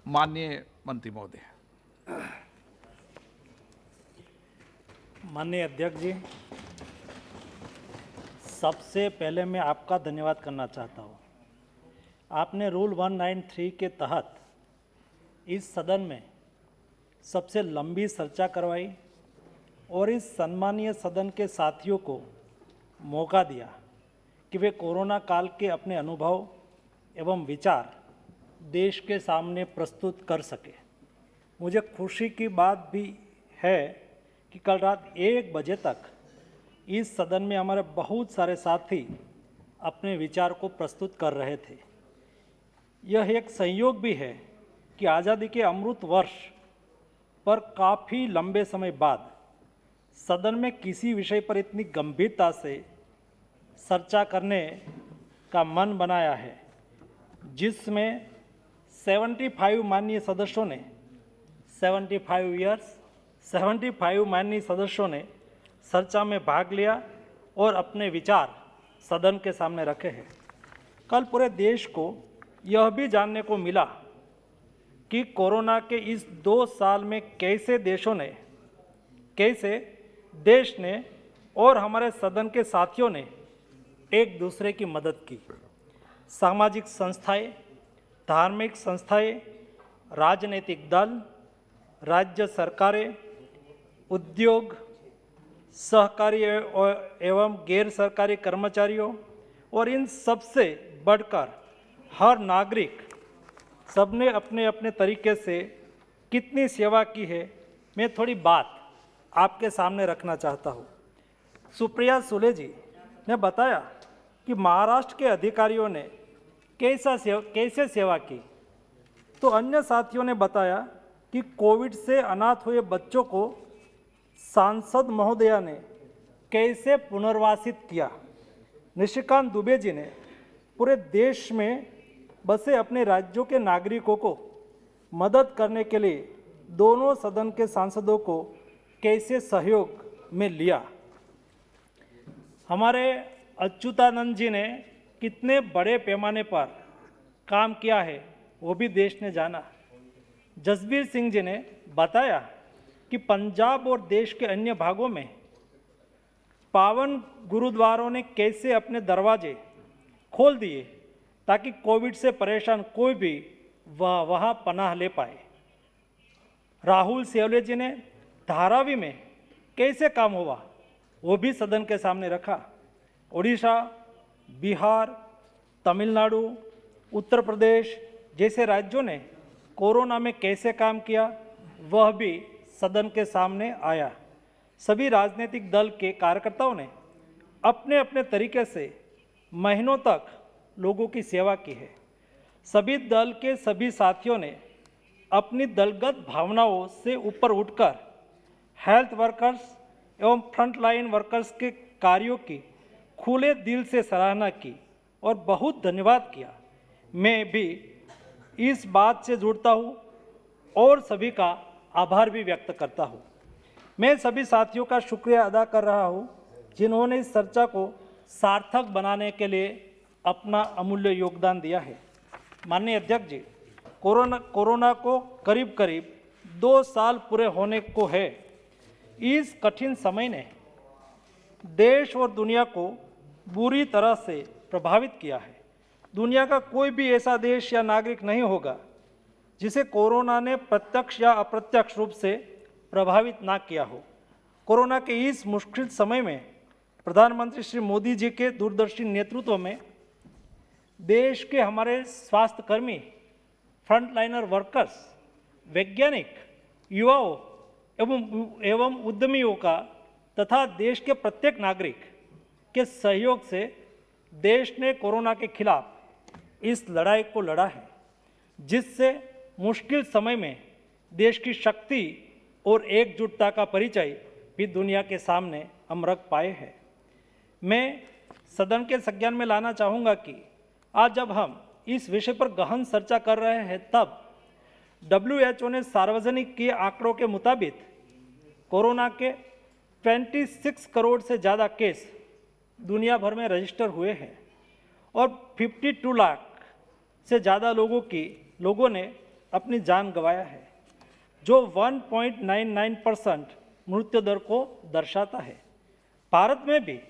माननीय मंत्री महोदय। माननीय अध्यक्ष जी, सबसे पहले मैं आपका धन्यवाद करना चाहता हूँ। आपने रूल 193 के तहत इस सदन में सबसे लंबी चर्चा करवाई और इस सम्मानीय सदन के साथियों को मौका दिया कि वे कोरोना काल के अपने अनुभव एवं विचार देश के सामने प्रस्तुत कर सके। मुझे खुशी की बात भी है कि कल रात 1 बजे तक इस सदन में हमारे बहुत सारे साथी अपने विचार को प्रस्तुत कर रहे थे। यह एक संयोग भी है कि आज़ादी के अमृत वर्ष पर काफ़ी लंबे समय बाद सदन में किसी विषय पर इतनी गंभीरता से चर्चा करने का मन बनाया है, जिसमें 75 माननीय सदस्यों ने 75 माननीय सदस्यों ने चर्चा में भाग लिया और अपने विचार सदन के सामने रखे हैं। कल पूरे देश को यह भी जानने को मिला कि कोरोना के इस 2 साल में कैसे देश ने और हमारे सदन के साथियों ने एक दूसरे की मदद की। सामाजिक संस्थाएं, धार्मिक संस्थाएं, राजनीतिक दल, राज्य सरकारें, उद्योग, सहकारी एवं गैर सरकारी कर्मचारियों और इन सबसे बढ़कर हर नागरिक सबने अपने अपने तरीके से कितनी सेवा की है, मैं थोड़ी बात आपके सामने रखना चाहता हूँ। सुप्रिया सुले जी ने बताया कि महाराष्ट्र के अधिकारियों ने कैसे सेवा की, तो अन्य साथियों ने बताया कि कोविड से अनाथ हुए बच्चों को सांसद महोदया ने कैसे पुनर्वासित किया। निशिकांत दुबे जी ने पूरे देश में बसे अपने राज्यों के नागरिकों को मदद करने के लिए दोनों सदन के सांसदों को कैसे सहयोग में लिया। हमारे अच्युतानंद जी ने कितने बड़े पैमाने पर काम किया है वो भी देश ने जाना। जसबीर सिंह जी ने बताया कि पंजाब और देश के अन्य भागों में पावन गुरुद्वारों ने कैसे अपने दरवाजे खोल दिए ताकि कोविड से परेशान कोई भी वहाँ पनाह ले पाए। राहुल सेवले जी ने धारावी में कैसे काम हुआ वो भी सदन के सामने रखा। उड़ीसा, बिहार, तमिलनाडु, उत्तर प्रदेश जैसे राज्यों ने कोरोना में कैसे काम किया वह भी सदन के सामने आया। सभी राजनीतिक दल के कार्यकर्ताओं ने अपने अपने तरीके से महीनों तक लोगों की सेवा की है। सभी दल के सभी साथियों ने अपनी दलगत भावनाओं से ऊपर उठकर हेल्थ वर्कर्स एवं फ्रंटलाइन वर्कर्स के कार्यों की खुले दिल से सराहना की और बहुत धन्यवाद किया। मैं भी इस बात से जुड़ता हूँ और सभी का आभार भी व्यक्त करता हूँ। मैं सभी साथियों का शुक्रिया अदा कर रहा हूँ जिन्होंने इस चर्चा को सार्थक बनाने के लिए अपना अमूल्य योगदान दिया है। माननीय अध्यक्ष जी, कोरोना को करीब 2 साल पूरे होने को है। इस कठिन समय ने देश और दुनिया को बुरी तरह से प्रभावित किया है। दुनिया का कोई भी ऐसा देश या नागरिक नहीं होगा जिसे कोरोना ने प्रत्यक्ष या अप्रत्यक्ष रूप से प्रभावित ना किया हो। कोरोना के इस मुश्किल समय में प्रधानमंत्री श्री मोदी जी के दूरदर्शी नेतृत्व में देश के हमारे स्वास्थ्यकर्मी, फ्रंटलाइनर वर्कर्स, वैज्ञानिक, युवाओं एवं उद्यमियों का तथा देश के प्रत्येक नागरिक के सहयोग से देश ने कोरोना के खिलाफ इस लड़ाई को लड़ा है, जिससे मुश्किल समय में देश की शक्ति और एकजुटता का परिचय भी दुनिया के सामने हम रख पाए हैं। मैं सदन के संज्ञान में लाना चाहूँगा कि आज जब हम इस विषय पर गहन चर्चा कर रहे हैं, तब WHO ने सार्वजनिक किए आंकड़ों के मुताबिक कोरोना के 26 करोड़ से ज़्यादा केस दुनिया भर में रजिस्टर हुए हैं और 52 लाख से ज़्यादा लोगों ने अपनी जान गंवाया है, जो 1.99% मृत्यु दर को दर्शाता है। भारत में भी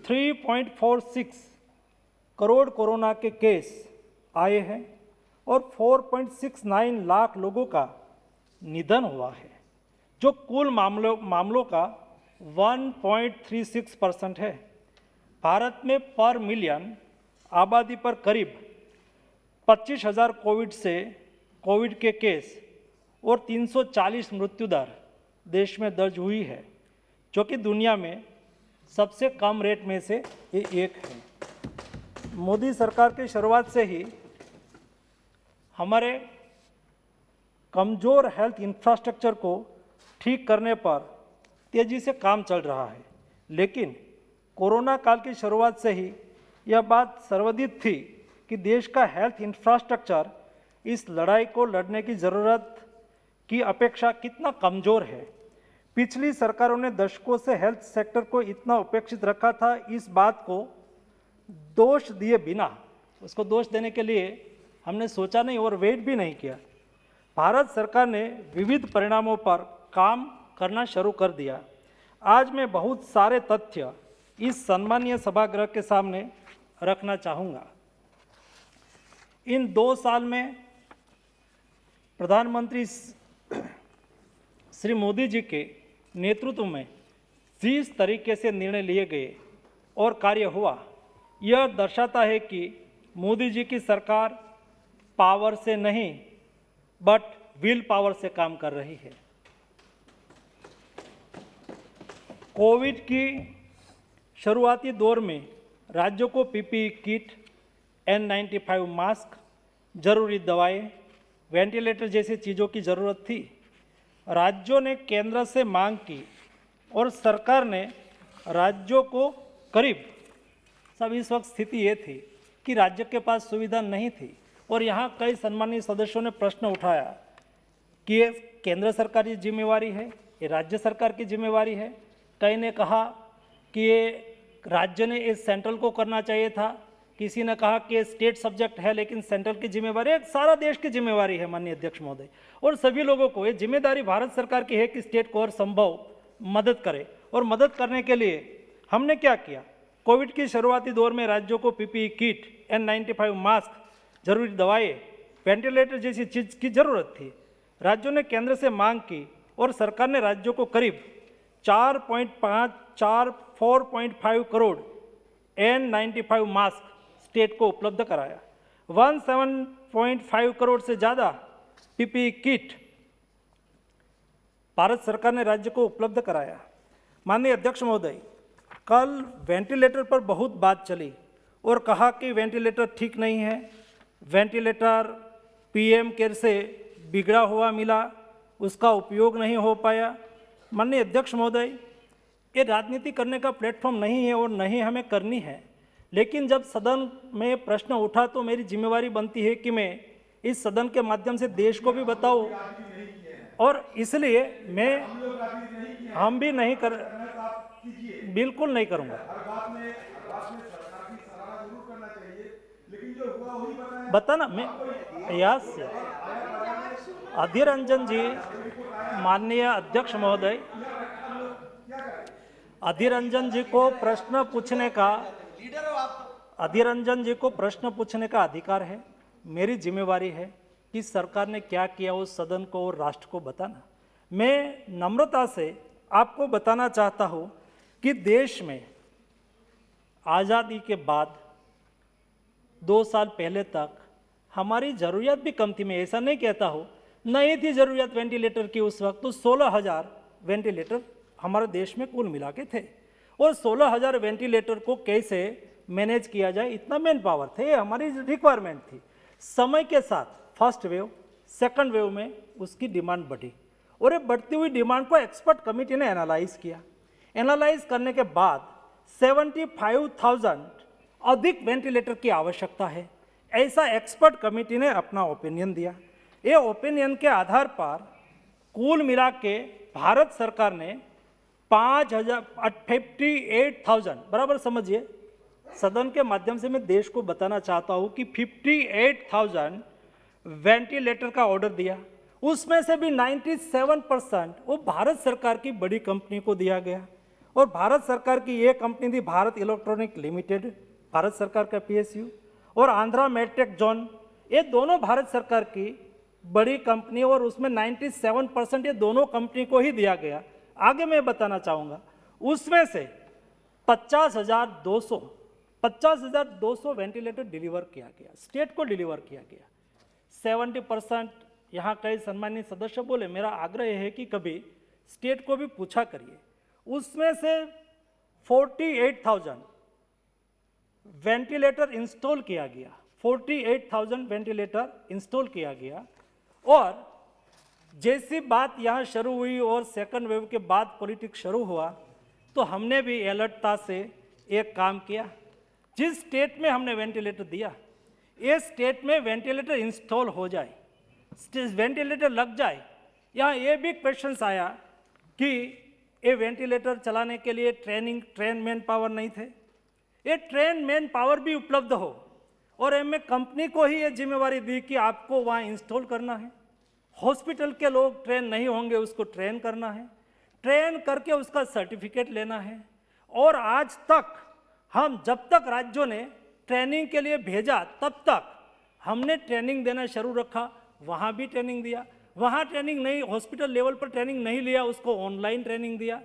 3.46 करोड़ कोरोना के केस आए हैं और 4.69 लाख लोगों का निधन हुआ है, जो कुल मामलों का 1.36% है। भारत में पर मिलियन आबादी पर करीब 25,000 कोविड के केस और 340 मृत्यु दर देश में दर्ज हुई है, जो कि दुनिया में सबसे कम रेट में से एक है। मोदी सरकार की शुरुआत से ही हमारे कमज़ोर हेल्थ इंफ्रास्ट्रक्चर को ठीक करने पर तेज़ी से काम चल रहा है, लेकिन कोरोना काल की शुरुआत से ही यह बात सर्वविदित थी कि देश का हेल्थ इंफ्रास्ट्रक्चर इस लड़ाई को लड़ने की ज़रूरत की अपेक्षा कितना कमज़ोर है। पिछली सरकारों ने दशकों से हेल्थ सेक्टर को इतना उपेक्षित रखा था। इस बात को दोष दिए बिना, उसको दोष देने के लिए हमने सोचा नहीं और वेट भी नहीं किया। भारत सरकार ने विविध परिणामों पर काम करना शुरू कर दिया। आज मैं बहुत सारे तथ्य इस सम्मानीय सभागृह के सामने रखना चाहूँगा। इन 2 साल में प्रधानमंत्री श्री मोदी जी के नेतृत्व में जिस तरीके से निर्णय लिए गए और कार्य हुआ, यह दर्शाता है कि मोदी जी की सरकार पावर से नहीं बट विल पावर से काम कर रही है। कोविड की शुरुआती दौर में राज्यों को पीपीई किट, N95 मास्क, जरूरी दवाएं, वेंटिलेटर जैसी चीज़ों की ज़रूरत थी। राज्यों ने केंद्र से मांग की और सरकार ने राज्यों को करीब, सब इस वक्त स्थिति ये थी कि राज्य के पास सुविधा नहीं थी और यहाँ कई सम्मानित सदस्यों ने प्रश्न उठाया कि ये केंद्र सरकार की जिम्मेवारी है, ये राज्य सरकार की जिम्मेवारी है। कई ने कहा कि ये राज्य ने इस सेंट्रल को करना चाहिए था, किसी ने कहा कि स्टेट सब्जेक्ट है लेकिन सेंट्रल की जिम्मेवारी है। सारा देश की जिम्मेवारी है माननीय अध्यक्ष महोदय, और सभी लोगों को ये जिम्मेदारी भारत सरकार की है कि स्टेट को हर संभव मदद करे। और मदद करने के लिए हमने क्या किया, कोविड की शुरुआती दौर में राज्यों को पीपीई किट, N95 मास्क, जरूरी दवाएं, वेंटिलेटर जैसी चीज़ की ज़रूरत थी। राज्यों ने केंद्र से मांग की और सरकार ने राज्यों को करीब 4.5 करोड़ N95 मास्क स्टेट को उपलब्ध कराया। 17.5 करोड़ से ज़्यादा पीपीई किट भारत सरकार ने राज्य को उपलब्ध कराया। माननीय अध्यक्ष महोदय, कल वेंटिलेटर पर बहुत बात चली और कहा कि वेंटिलेटर ठीक नहीं है, वेंटिलेटर पीएम केयर से बिगड़ा हुआ मिला, उसका उपयोग नहीं हो पाया। माननीय अध्यक्ष महोदय, ये राजनीति करने का प्लेटफॉर्म नहीं है और नहीं हमें करनी है, लेकिन जब सदन में प्रश्न उठा तो मेरी जिम्मेवारी बनती है कि मैं इस सदन के माध्यम से देश को भी बताऊं, और इसलिए हम भी नहीं कर, बिल्कुल नहीं करूंगा। बताना मैं यस अधीर रंजन जी, माननीय अध्यक्ष महोदय, अधीर रंजन जी को प्रश्न पूछने का अधिकार है। मेरी जिम्मेवारी है कि सरकार ने क्या किया उस सदन को और राष्ट्र को बताना। मैं नम्रता से आपको बताना चाहता हूं कि देश में आज़ादी के बाद 2 साल पहले तक हमारी ज़रूरत भी कम थी। मैं ऐसा नहीं कहता हूँ, नहीं थी ज़रूरत वेंटिलेटर की उस वक्त, तो 16,000 वेंटिलेटर हमारे देश में कुल मिला के थे, और 16,000 वेंटिलेटर को कैसे मैनेज किया जाए, इतना मैन पावर थे, हमारी रिक्वायरमेंट थी। समय के साथ फर्स्ट वेव, सेकंड वेव में उसकी डिमांड बढ़ी और ये बढ़ती हुई डिमांड को एक्सपर्ट कमेटी ने एनालाइज किया। एनालाइज करने के बाद 75,000 अधिक वेंटिलेटर की आवश्यकता है, ऐसा एक्सपर्ट कमेटी ने अपना ओपिनियन दिया। ये ओपिनियन के आधार पर कुल मिला के भारत सरकार ने 58,000 बराबर समझिए, सदन के माध्यम से मैं देश को बताना चाहता हूं कि 58,000 वेंटिलेटर का ऑर्डर दिया, उसमें से भी 97% वो भारत सरकार की बड़ी कंपनी को दिया गया। और भारत सरकार की ये कंपनी थी भारत इलेक्ट्रॉनिक लिमिटेड, भारत सरकार का PSU, और आंध्रा मेडटेक जोन, ये दोनों भारत सरकार की बड़ी कंपनी, और उसमें 97% ये दोनों कंपनी को ही दिया गया। आगे मैं बताना चाहूँगा, उसमें से 50,200 वेंटिलेटर डिलीवर किया गया, स्टेट को डिलीवर किया गया। 70% यहाँ कई सम्मानित सदस्य बोले, मेरा आग्रह है कि कभी स्टेट को भी पूछा करिए। उसमें से 48,000 वेंटिलेटर इंस्टॉल किया गया, 48,000 वेंटिलेटर इंस्टॉल किया गया। और जैसी बात यहाँ शुरू हुई और सेकंड वेव के बाद पॉलिटिक्स शुरू हुआ, तो हमने भी अलर्टता से एक काम किया। जिस स्टेट में हमने वेंटिलेटर दिया, ये स्टेट में वेंटिलेटर इंस्टॉल हो जाए, वेंटिलेटर लग जाए। यहाँ ये भी क्वेश्चंस आया कि ये वेंटिलेटर चलाने के लिए ट्रेन मैन पावर नहीं थे, ये ट्रेन मैन पावर भी उपलब्ध हो, और एमए कंपनी को ही ये जिम्मेवारी दी कि आपको वहाँ इंस्टॉल करना है। हॉस्पिटल के लोग ट्रेन नहीं होंगे, उसको ट्रेन करना है, ट्रेन करके उसका सर्टिफिकेट लेना है। और आज तक हम जब तक राज्यों ने ट्रेनिंग के लिए भेजा, तब तक हमने ट्रेनिंग देना शुरू रखा, वहाँ भी ट्रेनिंग दिया। वहाँ ट्रेनिंग नहीं, हॉस्पिटल लेवल पर ट्रेनिंग नहीं लिया, उसको ऑनलाइन ट्रेनिंग दिया।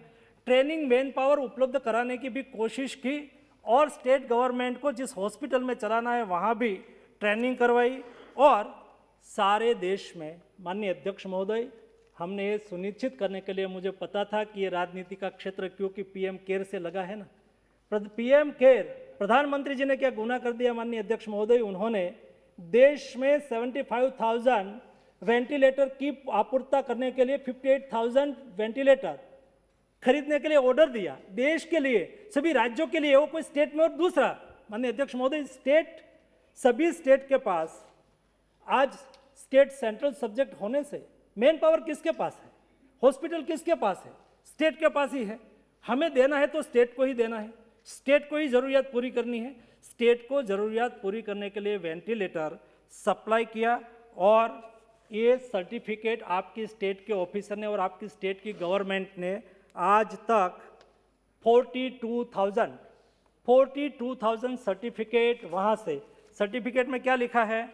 ट्रेनिंग मैन पावर उपलब्ध कराने की भी कोशिश की, और स्टेट गवर्नमेंट को जिस हॉस्पिटल में चलाना है वहाँ भी ट्रेनिंग करवाई। और सारे देश में, माननीय अध्यक्ष महोदय, हमने ये सुनिश्चित करने के लिए, मुझे पता था कि ये राजनीति का क्षेत्र, क्योंकि PM केयर से लगा है ना, PM केयर, प्रधानमंत्री जी ने क्या गुनाह कर दिया माननीय अध्यक्ष महोदय, उन्होंने देश में 75,000 वेंटिलेटर की आपूर्ति करने के लिए 58,000 वेंटिलेटर खरीदने के लिए ऑर्डर दिया, देश के लिए, सभी राज्यों के लिए, वो कोई स्टेट में। और दूसरा माननीय अध्यक्ष महोदय, सभी स्टेट के पास आज स्टेट सेंट्रल सब्जेक्ट होने से मेन पावर किसके पास है, हॉस्पिटल किसके पास है, स्टेट के पास ही है। हमें देना है तो स्टेट को ही देना है, स्टेट को ही ज़रूरियात पूरी करनी है। स्टेट को ज़रूरियात पूरी करने के लिए वेंटिलेटर सप्लाई किया, और ये सर्टिफिकेट आपकी स्टेट के ऑफिसर ने और आपकी स्टेट की गवर्नमेंट ने आज तक 42,000 सर्टिफिकेट, वहाँ से सर्टिफिकेट में क्या लिखा है,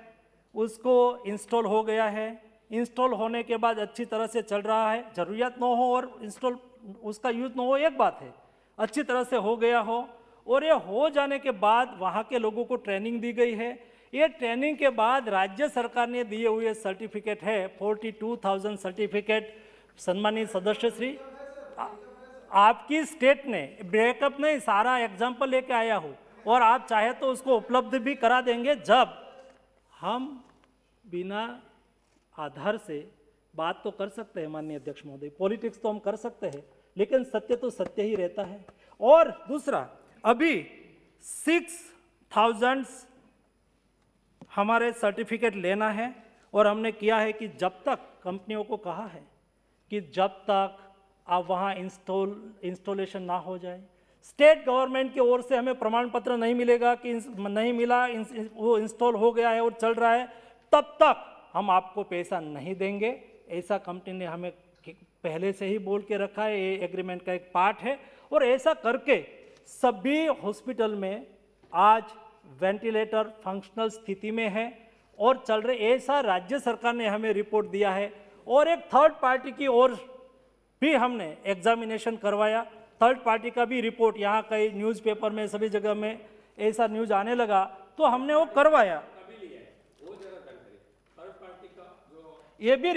उसको इंस्टॉल हो गया है, इंस्टॉल होने के बाद अच्छी तरह से चल रहा है। ज़रूरियात न हो और इंस्टॉल उसका यूज़ न हो एक बात है, अच्छी तरह से हो गया हो, और ये हो जाने के बाद वहाँ के लोगों को ट्रेनिंग दी गई है। ये ट्रेनिंग के बाद राज्य सरकार ने दिए हुए सर्टिफिकेट है 42,000 सर्टिफिकेट। सम्मानित सदस्य श्री, आपकी स्टेट ने, ब्रेकअप नहीं, सारा एग्जाम्पल लेके आया हूँ, और आप चाहे तो उसको उपलब्ध भी करा देंगे। जब हम बिना आधार से बात तो कर सकते हैं माननीय अध्यक्ष महोदय, पॉलिटिक्स तो हम कर सकते हैं, लेकिन सत्य तो सत्य ही रहता है। और दूसरा, अभी 6,000 हमारे सर्टिफिकेट लेना है, और हमने किया है कि जब तक, कंपनियों को कहा है कि जब तक आप वहाँ इंस्टॉलेशन ना हो जाए, स्टेट गवर्नमेंट की ओर से हमें प्रमाण पत्र नहीं मिलेगा कि नहीं मिला, वो इंस्टॉल हो गया है और चल रहा है, तब तक हम आपको पैसा नहीं देंगे। ऐसा कंपनी ने हमें पहले से ही बोल के रखा है, ये एग्रीमेंट का एक पार्ट है। और ऐसा करके सभी हॉस्पिटल में आज वेंटिलेटर फंक्शनल स्थिति में है और चल रहे, ऐसा राज्य सरकार ने हमें रिपोर्ट दिया है। और एक थर्ड पार्टी की ओर भी हमने एग्जामिनेशन करवाया, थर्ड पार्टी का भी रिपोर्ट, यहाँ कई न्यूज़पेपर में सभी जगह में ऐसा न्यूज़ आने लगा, तो हमने वो करवाया। ये भी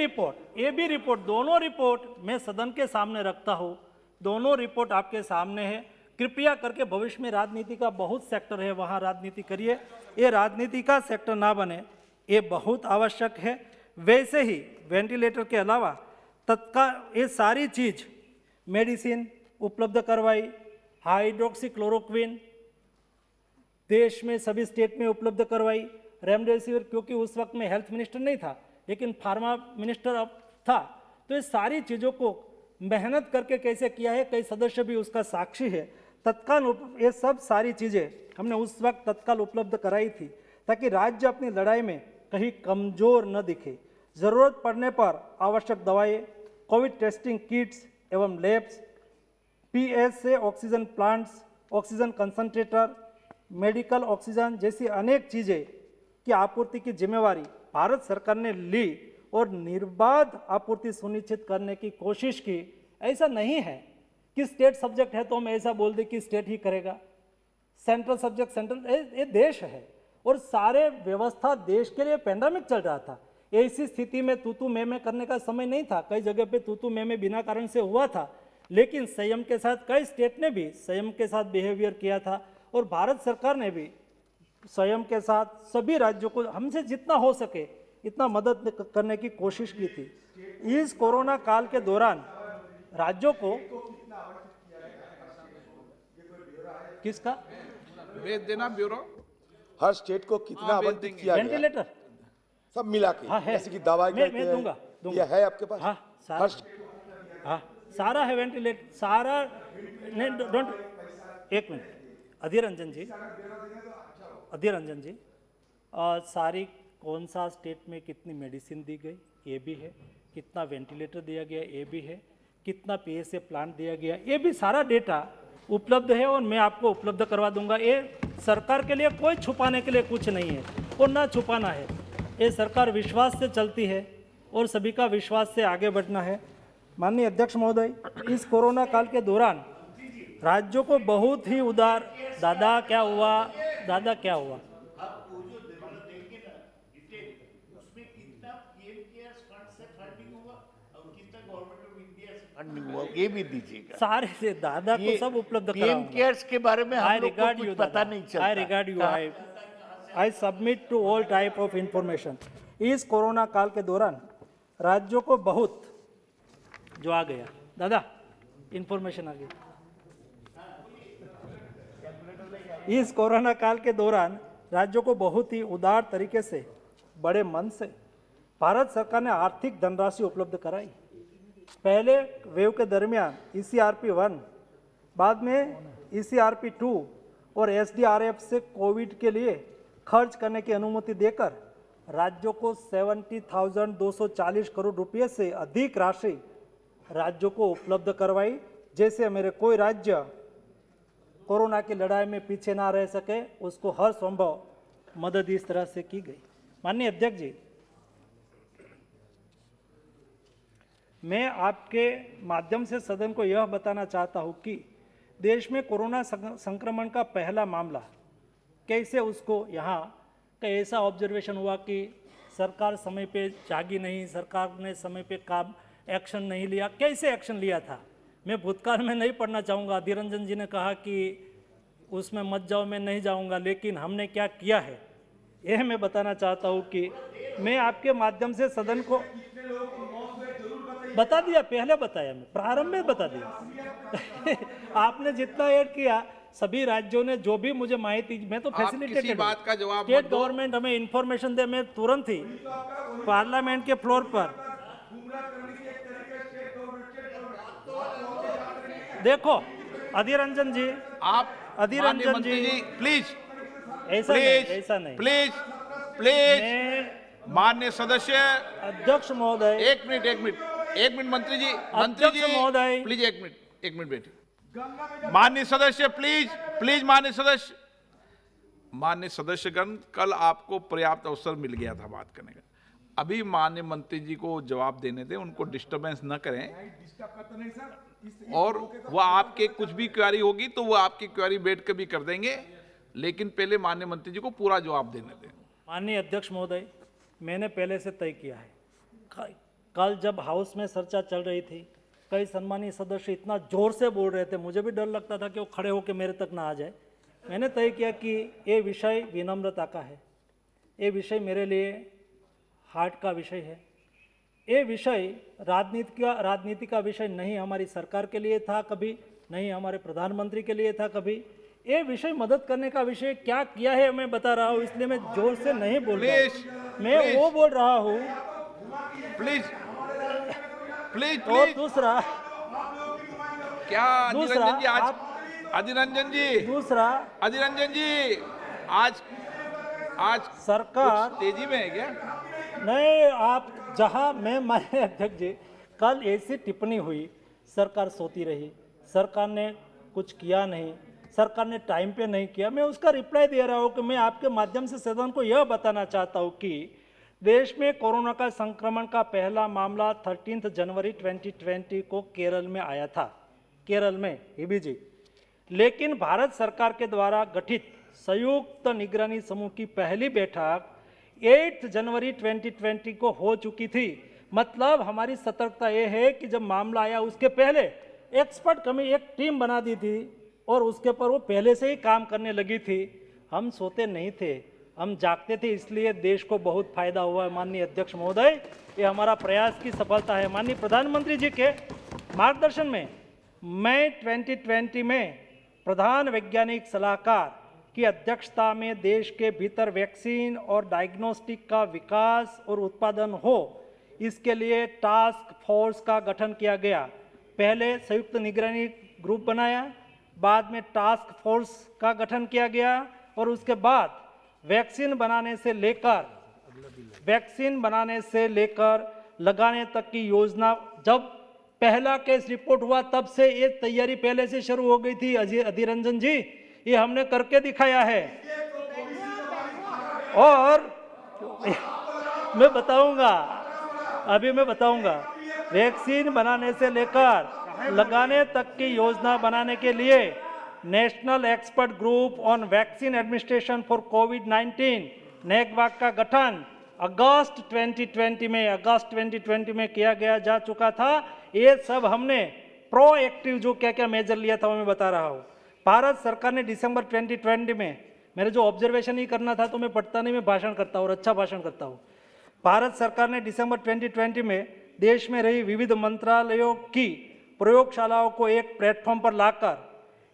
रिपोर्ट दोनों रिपोर्ट मैं सदन के सामने रखता हूँ, दोनों रिपोर्ट आपके सामने है। कृपया करके भविष्य में राजनीति का बहुत सेक्टर है, वहाँ राजनीति करिए, ये राजनीति का सेक्टर ना बने, ये बहुत आवश्यक है। वैसे ही वेंटिलेटर के अलावा तत्काल ये सारी चीज़, मेडिसिन उपलब्ध करवाई, हाइड्रोक्सीक्लोरोक्विन देश में सभी स्टेट में उपलब्ध करवाई, रेमडेसिविर, क्योंकि उस वक्त में हेल्थ मिनिस्टर नहीं था लेकिन फार्मा मिनिस्टर अब था, तो ये सारी चीज़ों को मेहनत करके कैसे किया है, कई सदस्य भी उसका साक्षी है। तत्काल ये सब सारी चीज़ें हमने उस वक्त तत्काल उपलब्ध कराई थी, ताकि राज्य अपनी लड़ाई में कहीं कमजोर न दिखे। जरूरत पड़ने पर आवश्यक दवाएं, कोविड टेस्टिंग किट्स एवं labs, PSA oxygen plants, oxygen concentrator, medical oxygen जैसी अनेक चीज़ें की आपूर्ति की जिम्मेवारी भारत सरकार ने ली और निर्बाध आपूर्ति सुनिश्चित करने की कोशिश की। ऐसा नहीं है कि स्टेट सब्जेक्ट है तो हम ऐसा बोल दें कि स्टेट ही करेगा। सेंट्रल सब्जेक्ट सेंट्रल, ये देश है और सारे व्यवस्था देश के लिए पेंडेमिक चल रहा था। ऐसी स्थिति में तू मैं करने का समय नहीं था। कई जगह पे तू मैं बिना कारण से हुआ था, लेकिन संयम के साथ कई स्टेट ने भी संयम के साथ बिहेवियर किया था और भारत सरकार ने भी संयम के साथ सभी राज्यों को हमसे जितना हो सके इतना मदद करने की कोशिश की थी। इस कोरोना काल के दौरान राज्यों को किसका भेज देना ब्यूरो, हर स्टेट को कितना आवंटित किया गया वेंटिलेटर सब मिला के, हाँ है, जैसे कि दवाई मैं दूंगा यह है आपके पास? हाँ सारा, हाँ सारा है वेंटिलेटर सारा। नहीं डोंट, एक मिनट अधीर रंजन जी, सारी कौन सा स्टेट में कितनी मेडिसिन दी गई ये भी है, कितना वेंटिलेटर दिया गया ये भी है, कितना पीएसए प्लांट दिया गया ये भी सारा डेटा उपलब्ध है और मैं आपको उपलब्ध करवा दूंगा। ये सरकार के लिए कोई छुपाने के लिए कुछ नहीं है और ना छुपाना है। ये सरकार विश्वास से चलती है और सभी का विश्वास से आगे बढ़ना है। माननीय अध्यक्ष महोदय, इस कोरोना काल के दौरान राज्यों को बहुत ही उदार, दादा क्या हुआ, दादा क्या हुआ, ये भी दीजिएगा। सारे से दादा को सब उपलब्ध पीएम केयर्स के बारे में हम लोग को कुछ पता नहीं चलता। I regard you, I submit to all type of information. इस कोरोना काल के दौरान राज्यों को बहुत जो आ गया, दादा इंफॉर्मेशन आ गई। इस कोरोना काल के दौरान राज्यों को बहुत ही उदार तरीके से, बड़े मन से भारत सरकार ने आर्थिक धनराशि उपलब्ध कराई। पहले वेव के दरमियान ECRP 1, बाद में ECRP 2 और SDRF से कोविड के लिए खर्च करने की अनुमति देकर राज्यों को 70,240 करोड़ रुपये से अधिक राशि राज्यों को उपलब्ध करवाई। जैसे मेरे कोई राज्य कोरोना की लड़ाई में पीछे ना रह सके, उसको हर संभव मदद इस तरह से की गई। माननीय अध्यक्ष जी, मैं आपके माध्यम से सदन को यह बताना चाहता हूं कि देश में कोरोना संक्रमण का पहला मामला कैसे, उसको यहाँ का ऐसा ऑब्जर्वेशन हुआ कि सरकार समय पे जागी नहीं, सरकार ने समय पे काम एक्शन नहीं लिया। कैसे एक्शन लिया था मैं भूतकाल में नहीं पढ़ना चाहूँगा। अधीर रंजन जी ने कहा कि उसमें मत जाओ, मैं नहीं जाऊँगा, लेकिन हमने क्या किया है यह मैं बताना चाहता हूँ कि मैं आपके माध्यम से सदन को बता दिया, पहले बताया, मैं प्रारंभ में बता दिया। आपने जितना ऐड किया, सभी राज्यों ने जो भी मुझे माहिती, मैं तो फैसिलिटेटेड, बात का जवाब स्टेट गवर्नमेंट हमें इंफॉर्मेशन दे, मैं तुरंत ही पार्लियामेंट के फ्लोर पर, देखो अधीर रंजन जी, आप अधीर रंजन जी प्लीज ऐसा नहीं प्लीज माननीय सदस्य अध्यक्ष महोदय, एक मिनट मंत्री जी महोदय प्लीज एक मिनट बैठिए। माननीय सदस्य प्लीज माननीय सदस्यगण, कल आपको पर्याप्त अवसर मिल गया था बात करने का। अभी माननीय मंत्री जी को जवाब देने दें, उनको डिस्टर्बेंस न करें, और वह आपके कुछ भी क्वेरी होगी तो वो आपकी क्वेरी बैठ कर भी कर देंगे, लेकिन पहले माननीय मंत्री जी को पूरा जवाब देने दें। माननीय अध्यक्ष महोदय, मैंने पहले से तय किया है। कल जब हाउस में चर्चा चल रही थी, कई सम्मानीय सदस्य इतना जोर से बोल रहे थे, मुझे भी डर लगता था कि वो खड़े होकर मेरे तक ना आ जाए। मैंने तय किया कि ये विषय विनम्रता का है, ये विषय मेरे लिए हार्ट का विषय है। ये विषय राजनीति का विषय नहीं हमारी सरकार के लिए था कभी, नहीं हमारे प्रधानमंत्री के लिए था कभी। ये विषय मदद करने का विषय क्या किया है मैं बता रहा हूँ, इसलिए मैं जोर से नहीं बोल रहा हूँ, मैं वो बोल रहा हूँ। प्लीज और दूसरा क्या अधीर रंजन जी दूसरा आज आज सरकार कुछ तेजी में है क्या? नहीं, आप जहां मैं माने अध्यक्ष जी, कल ऐसी टिप्पणी हुई, सरकार सोती रही, सरकार ने कुछ किया नहीं, सरकार ने टाइम पे नहीं किया। मैं उसका रिप्लाई दे रहा हूं कि मैं आपके माध्यम से सदन को यह बताना चाहता हूं कि देश में कोरोना का संक्रमण का पहला मामला 13 जनवरी 2020 को केरल में आया था, केरल में हेबी जी। लेकिन भारत सरकार के द्वारा गठित संयुक्त निगरानी समूह की पहली बैठक 8 जनवरी 2020 को हो चुकी थी। मतलब हमारी सतर्कता ये है कि जब मामला आया उसके पहले एक्सपर्ट कमेटी, एक टीम बना दी थी और उसके ऊपर वो पहले से ही काम करने लगी थी। हम सोते नहीं थे, हम जागते थे, इसलिए देश को बहुत फायदा हुआ है। माननीय अध्यक्ष महोदय, ये हमारा प्रयास की सफलता है। माननीय प्रधानमंत्री जी के मार्गदर्शन में मई 2020 में प्रधान वैज्ञानिक सलाहकार की अध्यक्षता में देश के भीतर वैक्सीन और डायग्नोस्टिक का विकास और उत्पादन हो, इसके लिए टास्क फोर्स का गठन किया गया। पहले संयुक्त निगरानी ग्रुप बनाया, बाद में टास्क फोर्स का गठन किया गया और उसके बाद वैक्सीन बनाने से लेकर लगाने तक की योजना। जब पहला केस रिपोर्ट हुआ तब से ये तैयारी पहले से शुरू हो गई थी। अधीर रंजन जी, ये हमने करके दिखाया है। और मैं बताऊंगा, वैक्सीन बनाने से लेकर लगाने तक की योजना बनाने के लिए national expert group on vaccine administration for कोविड-19 नेगवाक का गठन अगस्त 2020 में किया गया जा चुका था। ये सब हमने प्रोएक्टिव जो क्या क्या मेजर लिया था वो मैं बता रहा हूँ। भारत सरकार ने दिसंबर 2020 में, मेरे जो ऑब्जर्वेशन ही करना था तो मैं पढ़ता नहीं, मैं भाषण करता हूँ और अच्छा भाषण करता हूँ। भारत सरकार ने दिसंबर 2020 में देश में रही विविध मंत्रालयों की प्रयोगशालाओं को एक प्लेटफॉर्म पर लाकर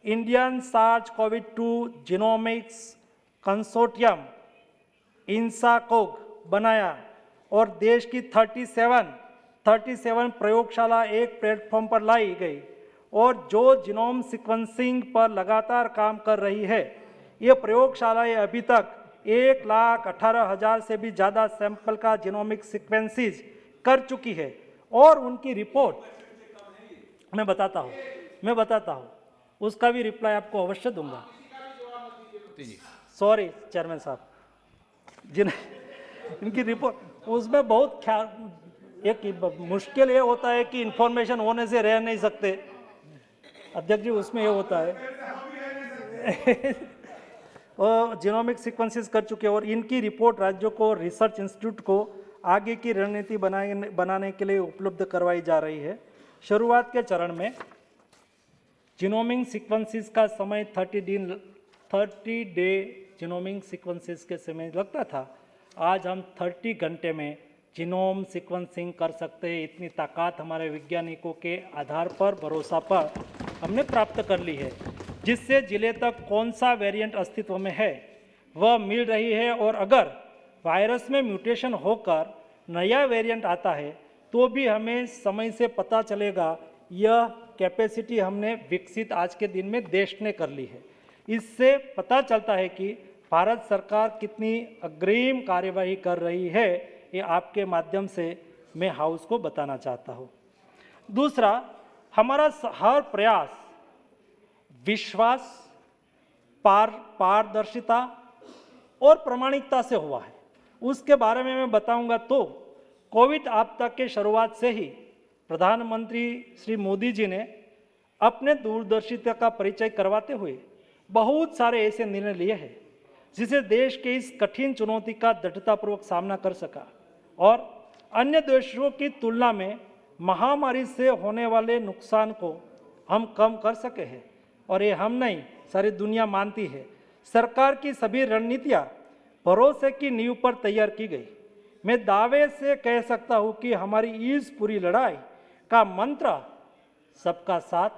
Indian SARS-CoV-2 genomics consortium INSACOG बनाया और देश की 37 प्रयोगशाला एक प्लेटफॉर्म पर लाई गई और जो जीनोम सीक्वेंसिंग पर लगातार काम कर रही है। ये प्रयोगशालाएं अभी तक 1,18,000 से भी ज़्यादा सैंपल का जीनोमिक सीक्वेंसिस कर चुकी है और उनकी रिपोर्ट मैं बताता हूँ, उसका भी रिप्लाई आपको अवश्य दूंगा। सॉरी चेयरमैन साहब, इनकी रिपोर्ट उसमें बहुत एक मुश्किल ये होता है कि इंफॉर्मेशन होने से रह नहीं सकते अध्यक्ष जी, उसमें ये होता है और जीनोमिक सीक्वेंसेस कर चुके हैं और इनकी रिपोर्ट राज्यों को, रिसर्च इंस्टीट्यूट को आगे की रणनीति बनाने के लिए उपलब्ध करवाई जा रही है। शुरुआत के चरण में जीनोमिक सीक्वेंसेस का समय 30 डे जीनोमिक सीक्वेंसेस के समय लगता था। आज हम 30 घंटे में जीनोम सीक्वेंसिंग कर सकते हैं। इतनी ताकत हमारे वैज्ञानिकों के आधार पर, भरोसा पर हमने प्राप्त कर ली है, जिससे जिले तक कौन सा वेरिएंट अस्तित्व में है वह मिल रही है और अगर वायरस में म्यूटेशन होकर नया वेरिएंट आता है तो भी हमें समय से पता चलेगा। यह कैपेसिटी हमने विकसित आज के दिन में देश ने कर ली है। इससे पता चलता है कि भारत सरकार कितनी अग्रिम कार्यवाही कर रही है। ये आपके माध्यम से मैं हाउस को बताना चाहता हूँ। दूसरा, हमारा हर प्रयास विश्वास, पारदर्शिता और प्रामाणिकता से हुआ है। उसके बारे में मैं बताऊंगा तो कोविड आपदा के शुरुआत से ही प्रधानमंत्री श्री मोदी जी ने अपने दूरदर्शिता का परिचय करवाते हुए बहुत सारे ऐसे निर्णय लिए हैं जिसे देश के इस कठिन चुनौती का दृढ़तापूर्वक सामना कर सका और अन्य देशों की तुलना में महामारी से होने वाले नुकसान को हम कम कर सके हैं। और ये हम नहीं, सारी दुनिया मानती है। सरकार की सभी रणनीतियाँ भरोसे की नींव पर तैयार की गई। मैं दावे से कह सकता हूँ कि हमारी इस पूरी लड़ाई का मंत्र सबका साथ,